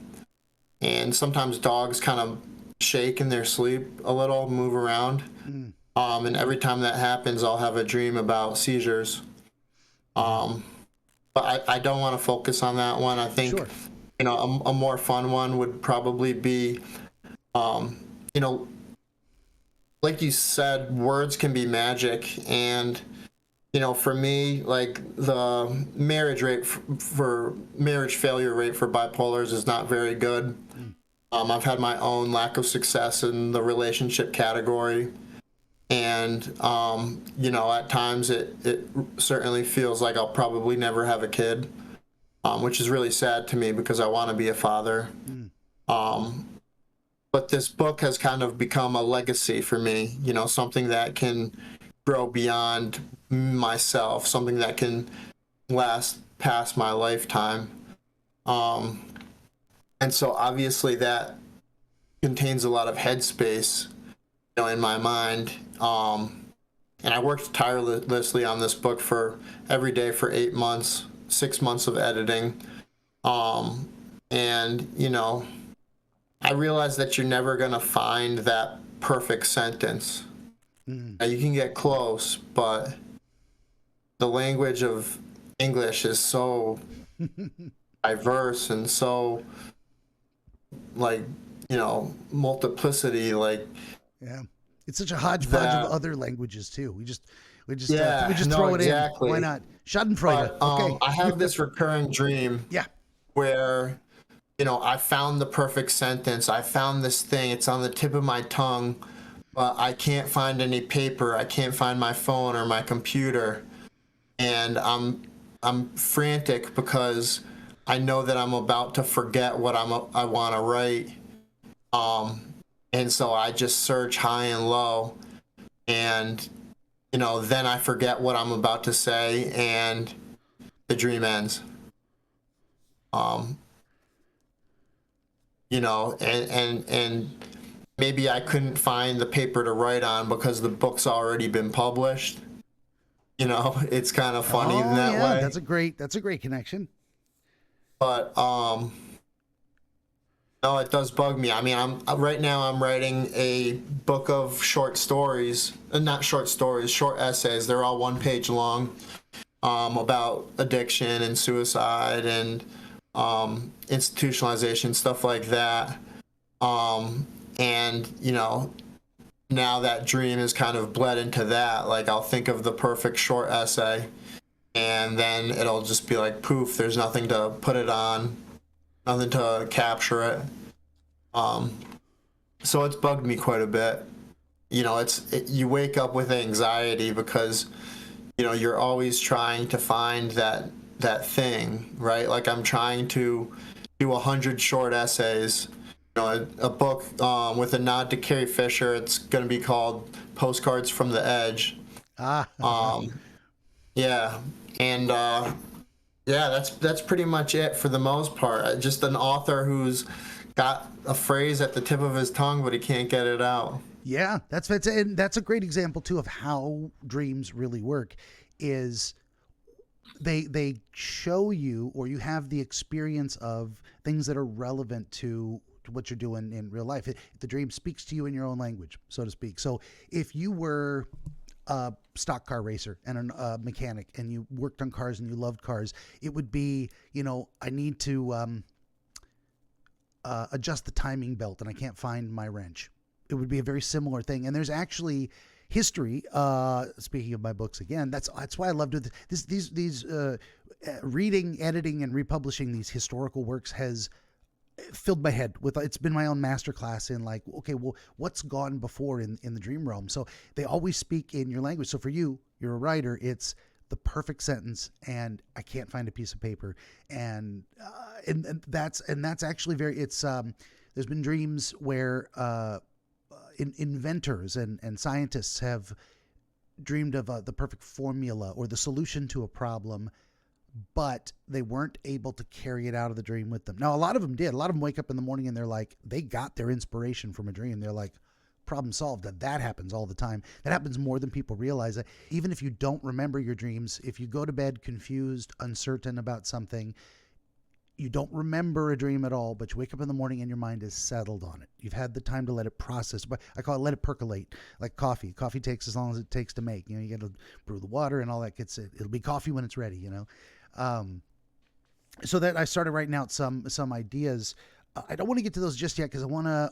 And sometimes dogs kind of shake in their sleep a little, move around. And every time that happens, I'll have a dream about seizures. But I don't want to focus on that one. I think, Sure. A more fun one would probably be, like you said, words can be magic. And, for me, like the marriage rate for marriage failure rate for bipolars is not very good. I've had my own lack of success in the relationship category. And, at times it certainly feels like I'll probably never have a kid. Which is really sad to me because I want to be a father. But this book has kind of become a legacy for me, something that can grow beyond myself, something that can last past my lifetime. And so obviously that contains a lot of headspace, in my mind. And I worked tirelessly on this book every day for 8 months. 6 months of editing. And, I realized that you're never going to find that perfect sentence. Now, you can get close, but the language of English is so diverse and so, multiplicity, Yeah. It's such a hodgepodge of other languages too. We just throw it exactly. in. Why not? Schadenfreude. Okay. I have this recurring dream. Yeah. Where, I found the perfect sentence. I found this thing. It's on the tip of my tongue, but I can't find any paper. I can't find my phone or my computer, and I'm frantic because I know that I'm about to forget what I want to write. And so I just search high and low, and then I forget what I'm about to say, and the dream ends. And maybe I couldn't find the paper to write on because the book's already been published. It's kind of funny in that way. That's a great connection. But no, it does bug me. I mean, right now I'm writing a book of short stories, not short stories, short essays. They're all 1 page long, about addiction and suicide and institutionalization, stuff like that. And now that dream is kind of bled into that. Like, I'll think of the perfect short essay, and then it'll just be like poof. There's nothing to put it on. Nothing to capture it. So it's bugged me quite a bit. You wake up with anxiety because, you're always trying to find that thing, right? Like, I'm trying to do 100 short essays, a book with a nod to Carrie Fisher. It's going to be called Postcards from the Edge. Yeah. And, that's pretty much it for the most part. Just an author who's got a phrase at the tip of his tongue, but he can't get it out. Yeah, that's a great example too of how dreams really work. Is they show you, or you have the experience of things that are relevant to what you're doing in real life. The dream speaks to you in your own language, so to speak. So if you were a stock car racer and a mechanic, and you worked on cars and you loved cars, it would be, I need to adjust the timing belt and I can't find my wrench. It would be a very similar thing. And there's actually history. Speaking of my books again, that's why I love doing this. These reading, editing, and republishing these historical works has filled my head with. It's been my own masterclass in, like, okay, well, what's gone before in the dream realm? So they always speak in your language. So for you, you're a writer. It's the perfect sentence, and I can't find a piece of paper, and that's actually very. It's there's been dreams where inventors and scientists have dreamed of the perfect formula or the solution to a problem, but they weren't able to carry it out of the dream with them. Now, a lot of them did. A lot of them wake up in the morning and they're like, they got their inspiration from a dream. They're like, problem solved. That happens all the time. That happens more than people realize. Even if you don't remember your dreams, if you go to bed confused, uncertain about something, you don't remember a dream at all, but you wake up in the morning and your mind is settled on it. You've had the time to let it process. But I call it let it percolate, like coffee. Coffee takes as long as it takes to make. You got to brew the water and all that. It'll be coffee when it's ready. So that I started writing out some ideas. I don't want to get to those just yet because I want to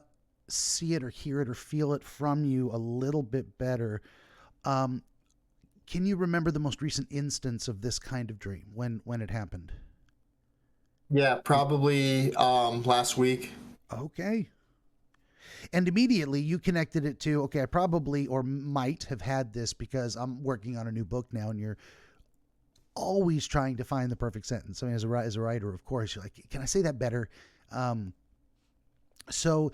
see it or hear it or feel it from you a little bit better. Can you remember the most recent instance of this kind of dream when it happened? Yeah, probably last week. Okay. And immediately you connected it to, okay, I probably or might have had this because I'm working on a new book now, and you're always trying to find the perfect sentence. I mean, as a writer, of course, you're like, can I say that better? So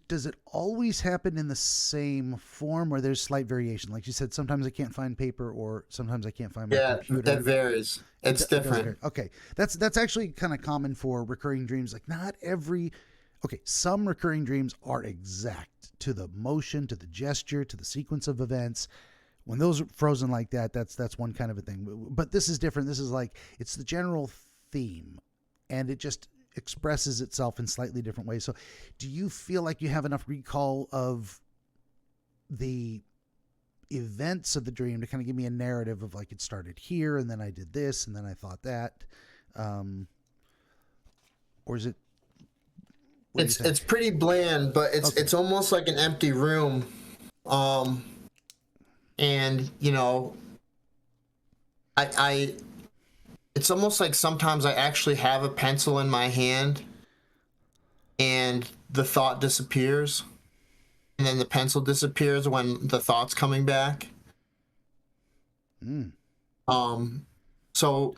does it always happen in the same form, or there's slight variation? Like you said, sometimes I can't find paper, or sometimes I can't find my computer. It varies. It's different. Okay. That's actually kind of common for recurring dreams. Like some recurring dreams are exact to the motion, to the gesture, to the sequence of events. When those are frozen like that, that's one kind of a thing. But this is different. This is like, it's the general theme, and it just expresses itself in slightly different ways. So do you feel like you have enough recall of the events of the dream to kind of give me a narrative of, like, it started here and then I did this and then I thought that, or is it, it's pretty bland, but it's almost like an empty room. And I it's almost like sometimes I actually have a pencil in my hand and the thought disappears, and then the pencil disappears when the thought's coming back. So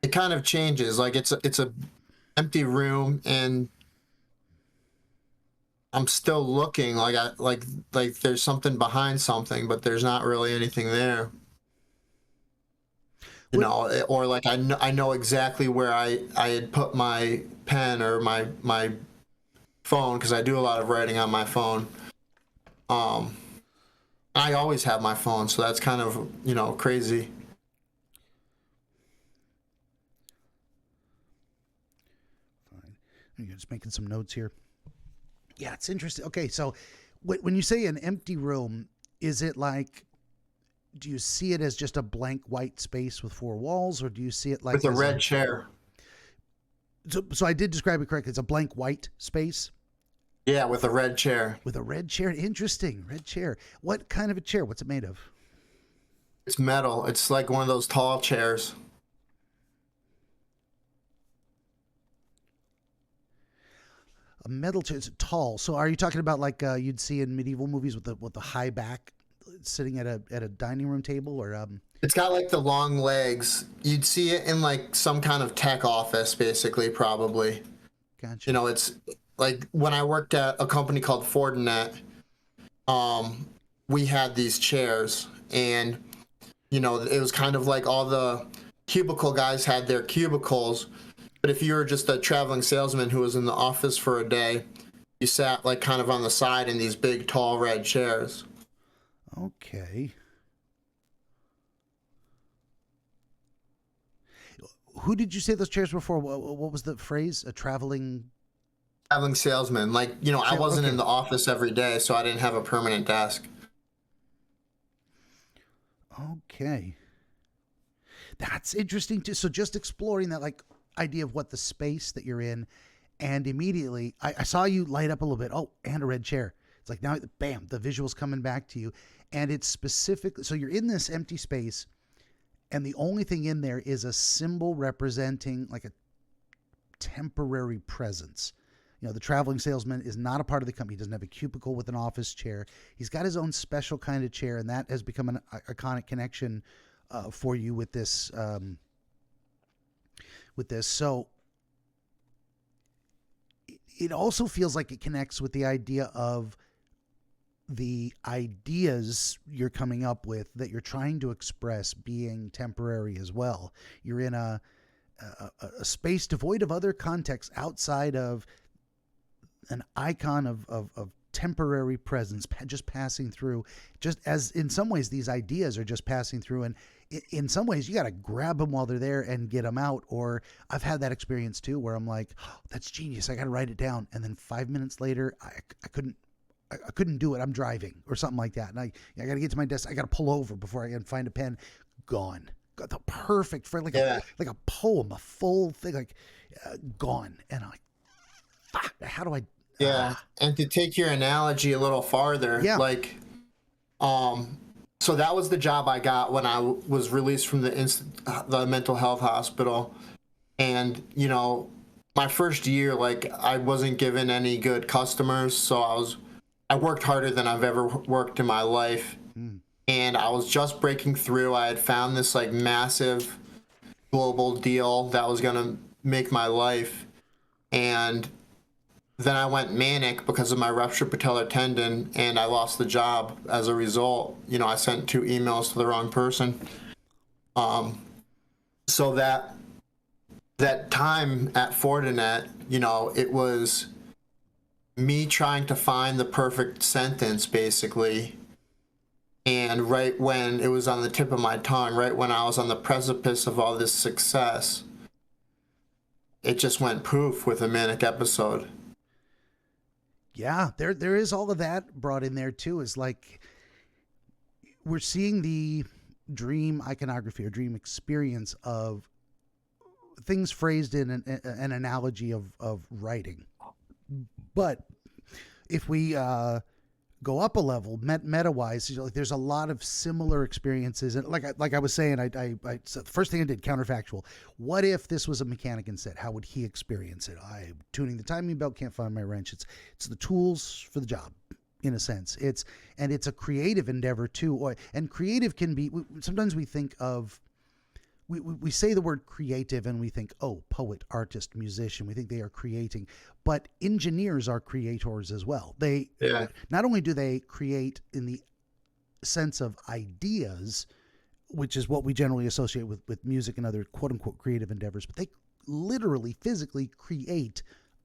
it kind of changes. Like it's a empty room, and I'm still looking like there's something behind something, but there's not really anything there. Or like I know exactly where I had put my pen or my phone, because I do a lot of writing on my phone. I always have my phone, so that's kind of crazy. Fine. You're just making some notes here. Yeah, it's interesting. Okay, so when you say an empty room, is it like, do you see it as just a blank white space with four walls, or do you see it like with a red chair? So I did describe it correctly. It's a blank white space. Yeah, with a red chair. With a red chair. Interesting. Red chair. What kind of a chair? What's it made of? It's metal. It's like one of those tall chairs. A metal chair. It's tall. So are you talking about like you'd see in medieval movies with the high back, sitting at a dining room table, or It's got like the long legs. You'd see it in like some kind of tech office, basically, probably. Gotcha. It's like when I worked at a company called Fortinet, we had these chairs, and it was kind of like all the cubicle guys had their cubicles, but if you were just a traveling salesman who was in the office for a day, you sat like kind of on the side in these big tall red chairs. Okay. Who did you say those chairs were for? What was the phrase? A traveling salesman. Like, I wasn't in okay. the office every day, so I didn't have a permanent desk. Okay. That's interesting too. So just exploring that like idea of what the space that you're in, and immediately I saw you light up a little bit. Oh, and a red chair. It's like now, bam, the visual's coming back to you, and it's specifically so you're in this empty space, and the only thing in there is a symbol representing like a temporary presence. The traveling salesman is not a part of the company. He doesn't have a cubicle with an office chair. He's got his own special kind of chair, and that has become an iconic connection for you with this. So it also feels like it connects with the idea of the ideas you're coming up with that you're trying to express being temporary as well. You're in a space devoid of other contexts outside of an icon of temporary presence just passing through, just as in some ways these ideas are just passing through, and in some ways you got to grab them while they're there and get them out. Or I've had that experience too where I'm like, oh, that's genius, I got to write it down, and then 5 minutes later I couldn't do it, I'm driving or something like that, and I got to get to my desk, I got to pull over before I can find a pen. Gone. Got the perfect for like a poem, a full thing, like gone. And I'm like, fuck, how do I And to take your analogy a little farther, like so that was the job I got when I was released from the mental health hospital. And my first year, like, I wasn't given any good customers, so I worked harder than I've ever worked in my life. And I was just breaking through. I had found this like massive global deal that was going to make my life. And then I went manic because of my ruptured patellar tendon, and I lost the job as a result. I sent 2 emails to the wrong person. So that time at Fortinet, it was me trying to find the perfect sentence, basically. And right when it was on the tip of my tongue, right when I was on the precipice of all this success, it just went poof with a manic episode. Yeah, there is all of that brought in there too. Is like we're seeing the dream iconography or dream experience of things phrased in an analogy of writing. But if we go up a level, meta-wise, there's a lot of similar experiences. And like I was saying, so the first thing I did, counterfactual. What if this was a mechanic instead? How would he experience it? I'm tuning the timing belt, can't find my wrench. It's the tools for the job, in a sense. It's a creative endeavor too. And creative can be, sometimes we think of, we say the word creative and we think, oh, poet, artist, musician. We think they are creating, but engineers are creators as well. They not only do they create in the sense of ideas, which is what we generally associate with music and other quote unquote creative endeavors, but they literally physically create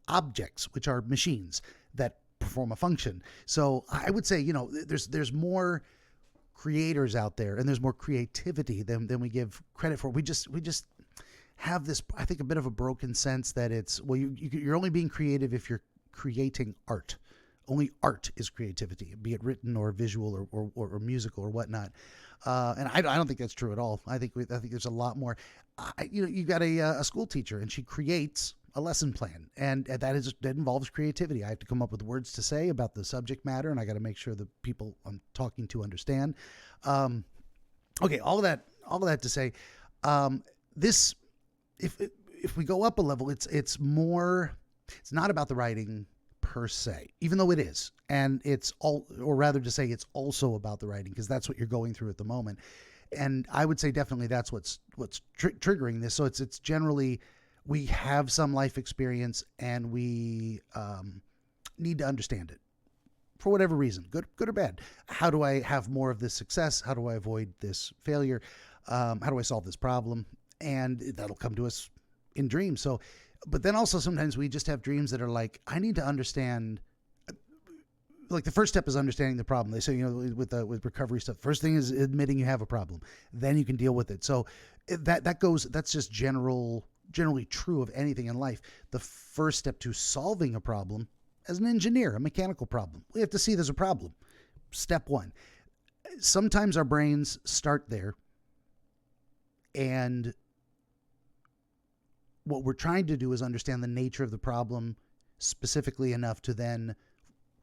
objects, which are machines that perform a function. So I would say, there's more creators out there, and there's more creativity than we give credit for. We just have this, I think, a bit of a broken sense that it's, well, you're only being creative if you're creating art. Only art is creativity, be it written or visual or musical or whatnot. And I don't think that's true at all. I think there's a lot more. You got a school teacher, and she creates a lesson plan, and that involves creativity. I have to come up with words to say about the subject matter, and I got to make sure the people I'm talking to understand. Okay, all of that to say, this, if we go up a level, it's not about the writing per se, even though it is, and it's also about the writing, because that's what you're going through at the moment. And I would say definitely that's what's triggering this. So it's generally, we have some life experience, and we need to understand it for whatever reason, good or bad. How do I have more of this success? How do I avoid this failure? How do I solve this problem? And that'll come to us in dreams. So, but then also sometimes we just have dreams that are like, I need to understand like the first step is understanding the problem. They say, with recovery stuff, first thing is admitting you have a problem. Then you can deal with it. So that's just generally true of anything in life. The first step to solving a problem, as an engineer, a mechanical problem, we have to see there's a problem. Step one. Sometimes our brains start there, and what we're trying to do is understand the nature of the problem specifically enough to then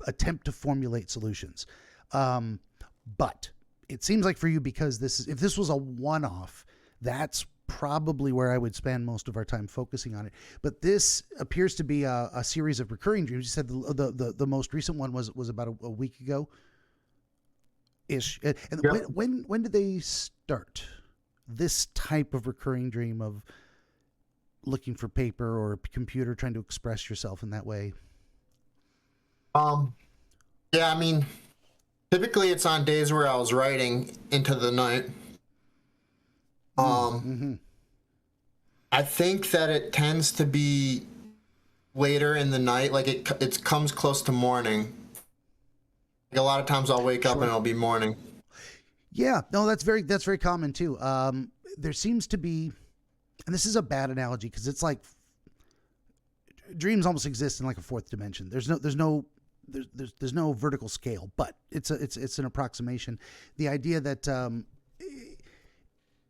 attempt to formulate solutions. But it seems like for you, because if this was a one-off, that's probably where I would spend most of our time focusing on it. But this appears to be a series of recurring dreams. You said the most recent one was about a week ago ish. And Yep. when did they start this type of recurring dream of looking for paper or a computer, trying to express yourself in that way? Yeah, I mean, typically it's on days where I was writing into the night. I think that it tends to be later in the night, like it comes close to morning. Like a lot of times I'll wake up and it'll be morning. Yeah, no, that's very common too. There seems to be, and this is a bad analogy because it's like dreams almost exist in like a fourth dimension. There's no vertical scale, but it's an approximation. The idea that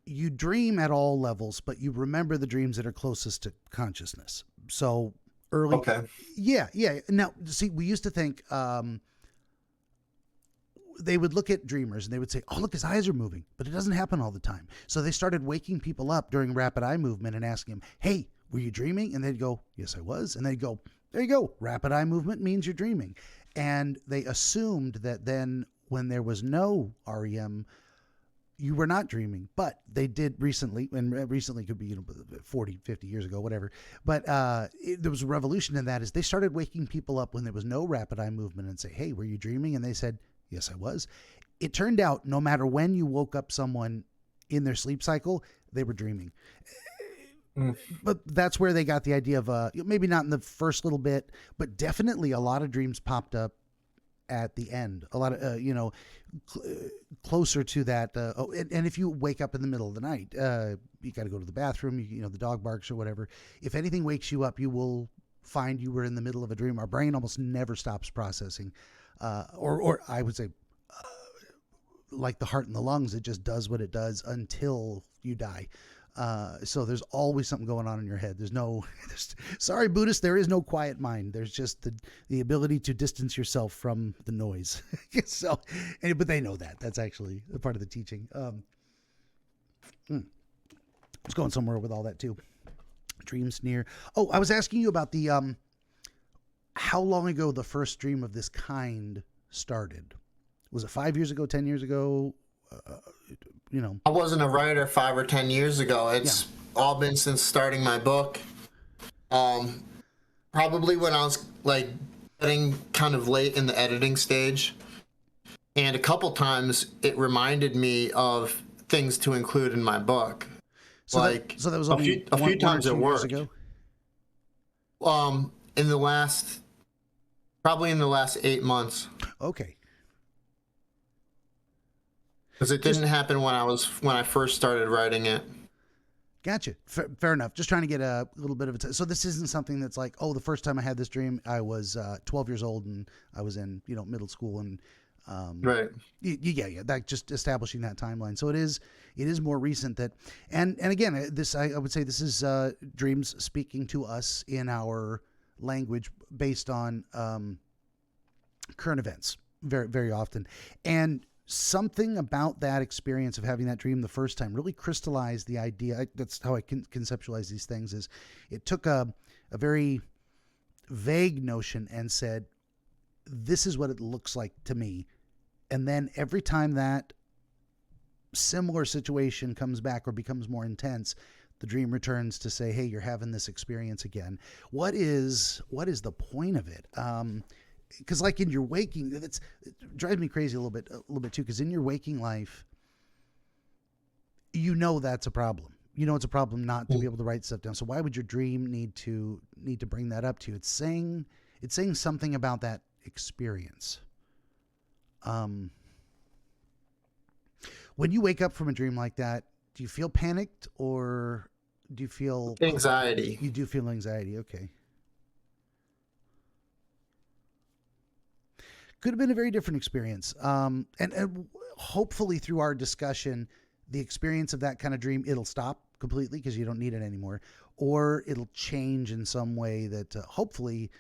you dream at all levels, but you remember the dreams that are closest to consciousness. So early, Okay. yeah. Now, see, we used to think they would look at dreamers and they would say, "Oh, look, his eyes are moving," but it doesn't happen all the time. So they started waking people up during rapid eye movement and asking them, "Hey, were you dreaming?" And they'd go, "Yes, I was." And they'd go, "There you go. Rapid eye movement means you're dreaming." And they assumed that then when there was no REM, you were not dreaming. But they did recently, and recently could be 40, 50 years ago, whatever. But there was a revolution in that is they started waking people up when there was no rapid eye movement and say, "Hey, were you dreaming?" And they said, "Yes, I was." It turned out no matter when you woke up someone in their sleep cycle, they were dreaming. But that's where they got the idea of maybe not in the first little bit, but definitely a lot of dreams popped up at the end. A lot of closer to that. And if you wake up in the middle of the night, you got to go to the bathroom. The dog barks or whatever. If anything wakes you up, you will find you were in the middle of a dream. Our brain almost never stops processing, or I would say, like the heart and the lungs, it just does what it does until you die. So there's always something going on in your head. Sorry, Buddhist, there is no quiet mind. There's just the ability to distance yourself from the noise. So, but they know that. That's actually a part of the teaching. I was going somewhere with all that too. Dreams near. Oh, I was asking you about the how long ago the first dream of this kind started. Was it 5 years ago, 10 years ago? I wasn't a writer 5 or 10 years ago. It's all been since starting my book. Probably when I was like getting kind of late in the editing stage. And a couple times it reminded me of things to include in my book. So that was only a few one times or 2 it years worked. ago? Probably in the last 8 months. Okay. Because it didn't happen when I first started writing it. Gotcha. Fair enough. Just trying to get a little bit of it. So this isn't something that's like, oh, the first time I had this dream, I was 12 years old and I was in middle school and Right. Yeah. That just establishing that timeline. So it is more recent that, and again, I would say this is dreams speaking to us in our language based on current events very, very often. And something about that experience of having that dream the first time really crystallized the idea. That's how I can conceptualize these things. Is it took a very vague notion and said, this is what it looks like to me. And then every time that similar situation comes back or becomes more intense, the dream returns to say, hey, you're having this experience again. What is the point of it? Because like in your waking, it drives me crazy a little bit too. Because in your waking life, that's a problem. It's a problem not to be able to write stuff down. So why would your dream need to bring that up to you? It's saying something about that experience. Um, when you wake up from a dream like that, do you feel panicked or do you feel Anxiety. You do feel anxiety. Okay. Could have been a very different experience. And hopefully through our discussion, the experience of that kind of dream, it'll stop completely because you don't need it anymore, or it'll change in some way that hopefully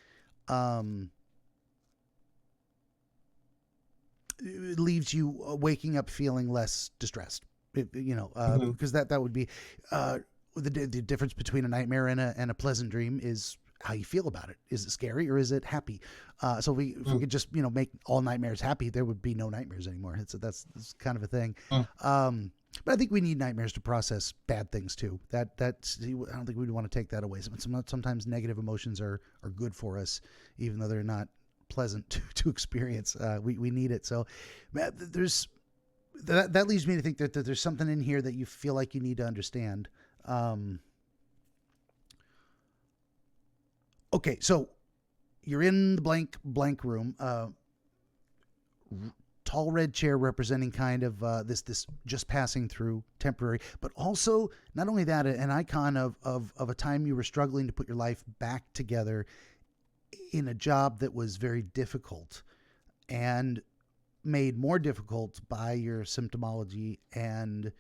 it leaves you waking up feeling less distressed. Because that would be the difference between a nightmare and a pleasant dream is how you feel about it. Is it scary or is it happy? So if we could just make all nightmares happy, there would be no nightmares anymore. That's kind of a thing. But I think we need nightmares to process bad things too. That's I don't think we'd want to take that away. Sometimes negative emotions are good for us, even though they're not pleasant to experience. We need it. So there's that leads me to think that there's something in here that you feel like you need to understand. Okay, so you're in the blank room. Tall red chair representing kind of this just passing through, temporary, but also not only that, an icon of a time you were struggling to put your life back together in a job that was very difficult and made more difficult by your symptomology, and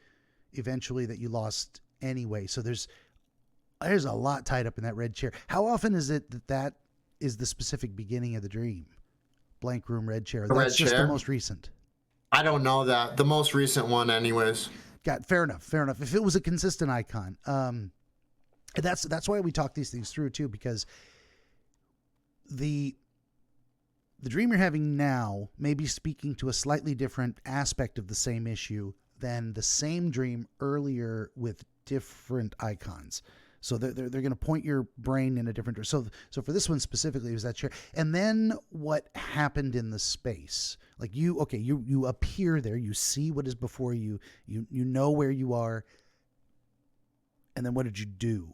eventually that you lost anyway. So there's a lot tied up in that red chair. How often is it that is the specific beginning of the dream? Blank room, red chair. That's just the most recent. I don't know that. The most recent one anyways. Fair enough. If it was a consistent icon. That's why we talk these things through too, because the dream you're having now may be speaking to a slightly different aspect of the same issue than the same dream earlier with different icons. So they're going to point your brain in a different direction. So for this one specifically, it was that chair. And then what happened in the space? Like you appear there, you see what is before you, you know where you are. And then what did you do?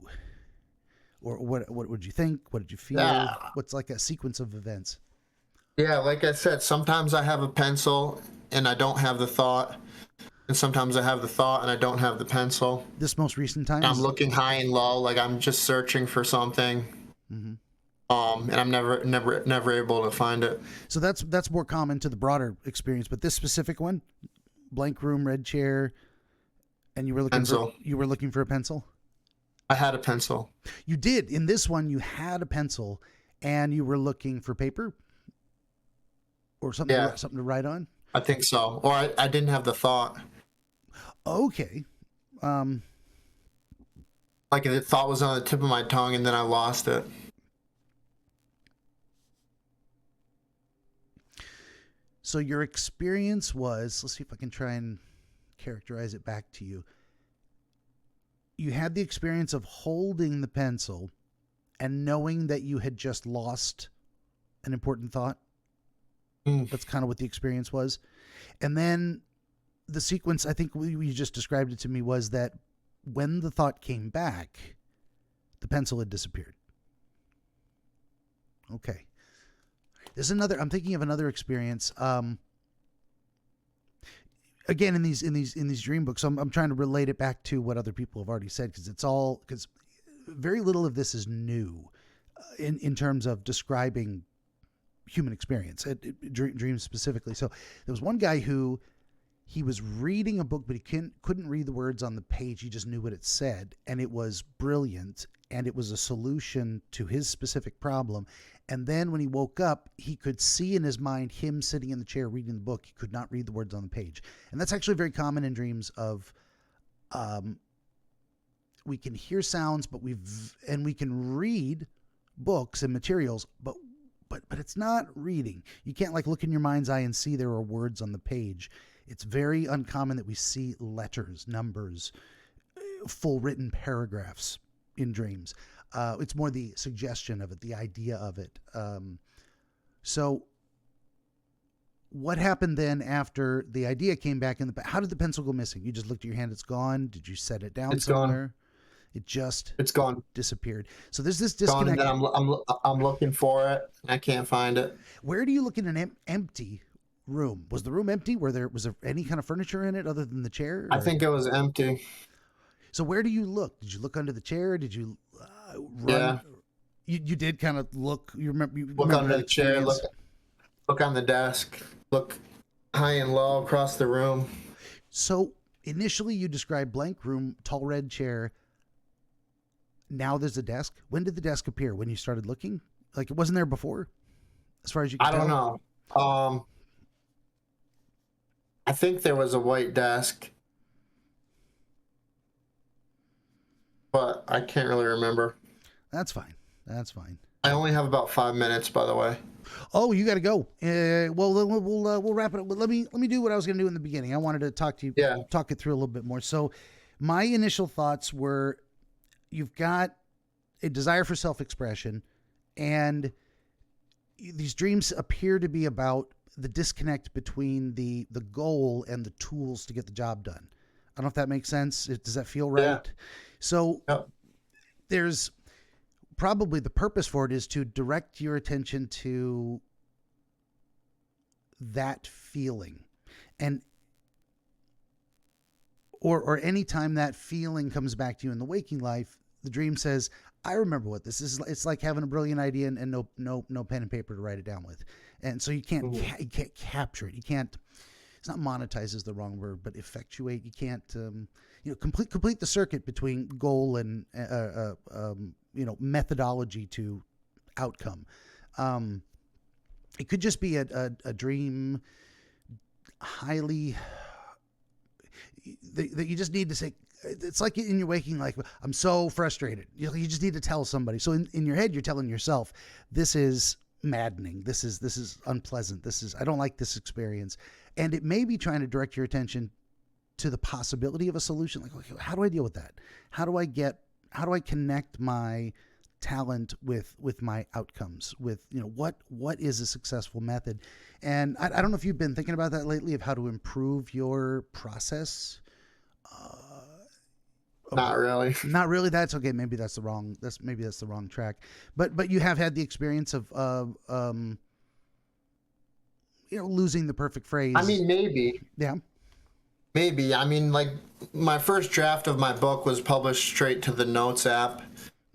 Or what would you think? What did you feel? Yeah. What's like a sequence of events? Yeah, like I said, sometimes I have a pencil and I don't have the thought. And sometimes I have the thought and I don't have the pencil. This most recent time? I'm looking high and low, like I'm just searching for something. Mm-hmm. And I'm never able to find it. So that's more common to the broader experience, but this specific one, blank room, red chair, and you were looking for a pencil? I had a pencil. You did. In this one, you had a pencil and you were looking for paper or something, something to write on? I think so. Or I didn't have the thought. Okay. Like the thought was on the tip of my tongue and then I lost it. So your experience was, let's see if I can try and characterize it back to you. You had the experience of holding the pencil and knowing that you had just lost an important thought. That's kind of what the experience was. And then the sequence, I think you just described it to me, was that when the thought came back, the pencil had disappeared. Okay. I'm thinking of another experience. Again, in these dream books, I'm trying to relate it back to what other people have already said, because very little of this is new in terms of describing human experience, dreams specifically. So there was one guy who he was reading a book, but he couldn't read the words on the page. He just knew what it said, and it was brilliant, and it was a solution to his specific problem. And then when he woke up, he could see in his mind him sitting in the chair reading the book. He could not read the words on the page. And that's actually very common in dreams of, we can hear sounds, but we can read books and materials, but it's not reading. You can't like look in your mind's eye and see there are words on the page. It's very uncommon that we see letters, numbers, full written paragraphs in dreams. It's more the suggestion of it, the idea of it. So what happened then after the idea came back how did the pencil go missing? You just looked at your hand, it's gone. Did you set it down somewhere? Gone. It's gone. Disappeared. So there's this disconnect. Gone, and then I'm looking for it. I can't find it. Where do you look in an empty room. Was the room empty? Was there any kind of furniture in it other than the chair? I think it was empty. So where do you look? Did you look under the chair? Did you run? Yeah. You did kind of look. You Look remember under that the chair. experience? Look on the desk. Look high and low across the room. So initially you described blank room, tall red chair. Now there's a desk. When did the desk appear? When you started looking? Like it wasn't there before? As far as you can I don't tell? know. I think there was a white desk, but I can't really remember. That's fine. That's fine. I only have about 5 minutes, by the way. Oh, you got to go. Well, we'll wrap it up. But let me do what I was going to do in the beginning. I wanted to talk to you, Yeah. talk it through a little bit more. So, my initial thoughts were, you've got a desire for self-expression, and these dreams appear to be about the disconnect between the goal and the tools to get the job done. I don't know if that makes sense. Does that feel right? Yeah. So, Yep. there's probably the purpose for it is to direct your attention to that feeling, and or anytime that feeling comes back to you in the waking life, the dream says, I remember what this is. It's like having a brilliant idea and no pen and paper to write it down with. And so you can't capture it. You can't, it's not monetize is the wrong word, but effectuate. You can't, complete the circuit between goal and, methodology to outcome. It could just be a dream highly, that you just need to say, it's like in your waking life, I'm so frustrated. You just need to tell somebody. So in your head, you're telling yourself, this is maddening. This is unpleasant. I don't like this experience. And it may be trying to direct your attention to the possibility of a solution. Like, okay, how do I deal with that? How do I connect my talent with my outcomes, with, what is a successful method? And I don't know if you've been thinking about that lately, of how to improve your process. Not really. Not really. That's okay. Maybe that's the wrong track. But you have had the experience of losing the perfect phrase. I mean, maybe. Yeah. Maybe. I mean, like, my first draft of my book was published straight to the Notes app,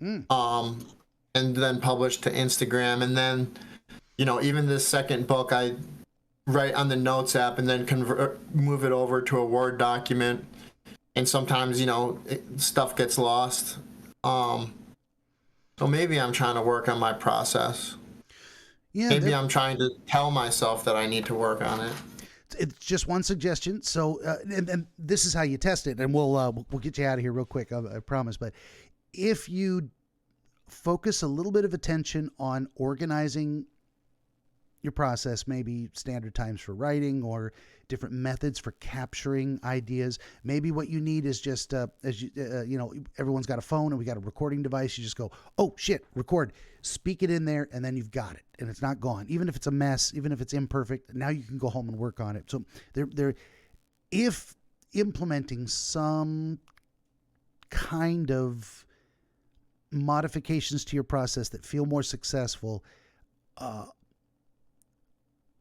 and then published to Instagram, and then, even this second book, I write on the Notes app and then move it over to a Word document. And sometimes, stuff gets lost. So maybe I'm trying to work on my process. Yeah. Maybe I'm trying to tell myself that I need to work on it. It's just one suggestion. So, and this is how you test it. And we'll get you out of here real quick. I promise. But if you focus a little bit of attention on organizing your process, maybe standard times for writing or different methods for capturing ideas. Maybe what you need is just, everyone's got a phone and we got a recording device. You just go, oh shit, record, speak it in there, and then you've got it, and it's not gone. Even if it's a mess, even if it's imperfect, now you can go home and work on it. So if implementing some kind of modifications to your process that feel more successful,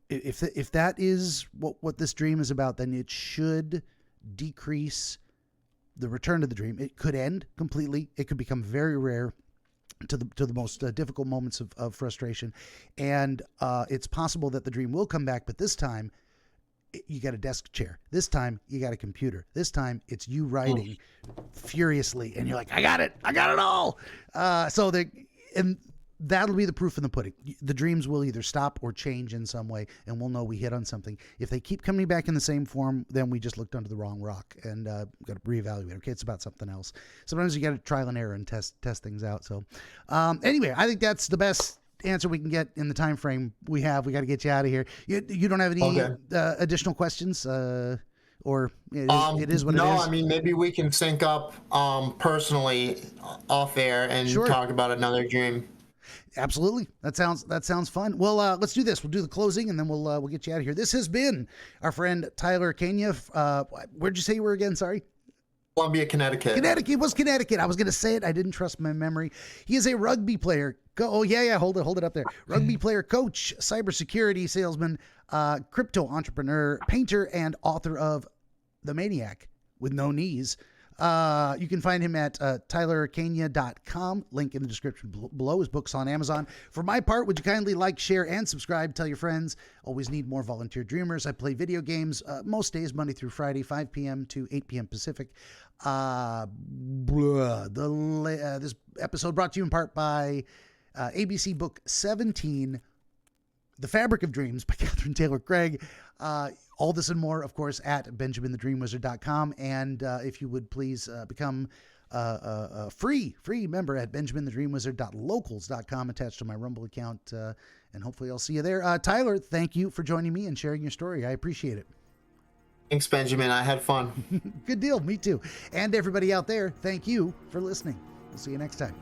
if that is what this dream is about, then it should decrease the return to the dream. It could end completely. It could become very rare to the most difficult moments of frustration. And it's possible that the dream will come back, but this time you got a desk chair. This time you got a computer. This time it's you writing furiously, and you're like, I got it all. And that'll be the proof in the pudding. The dreams will either stop or change in some way, and we'll know we hit on something. If they keep coming back in the same form, then we just looked under the wrong rock and got to reevaluate. Okay, it's about something else. Sometimes you got to trial and error and test things out. So anyway, I think that's the best answer we can get in the time frame we have. We got to get you out of here. You don't have any additional questions? Or it is what it is? No, I mean, maybe we can sync up personally off air and talk about another dream. Absolutely. That sounds fun. Well, let's do this. We'll do the closing, and then we'll get you out of here. This has been our friend Tyler Kenya. Where'd you say you were again? Sorry. Columbia, Connecticut. Connecticut was Connecticut. I was going to say it. I didn't trust my memory. He is a rugby player. Oh, yeah. Hold it up there. Rugby player, coach, cybersecurity salesman, crypto entrepreneur, painter, and author of The Maniac with No Knees. You can find him at tylercania.com. Link in the description below. His book's on Amazon. For my part, would you kindly like, share, and subscribe? Tell your friends. Always need more volunteer dreamers. I play video games most days, Monday through Friday, 5 p.m. to 8 p.m. Pacific. This episode brought to you in part by ABC Book 17, The Fabric of Dreams by Catherine Taylor Craig. All this and more, of course, at BenjaminTheDreamWizard.com. And if you would please become a free member at BenjaminTheDreamWizard.locals.com, attached to my Rumble account. And hopefully I'll see you there. Tyler, thank you for joining me and sharing your story. I appreciate it. Thanks, Benjamin. I had fun. Good deal. Me too. And everybody out there, thank you for listening. We'll see you next time.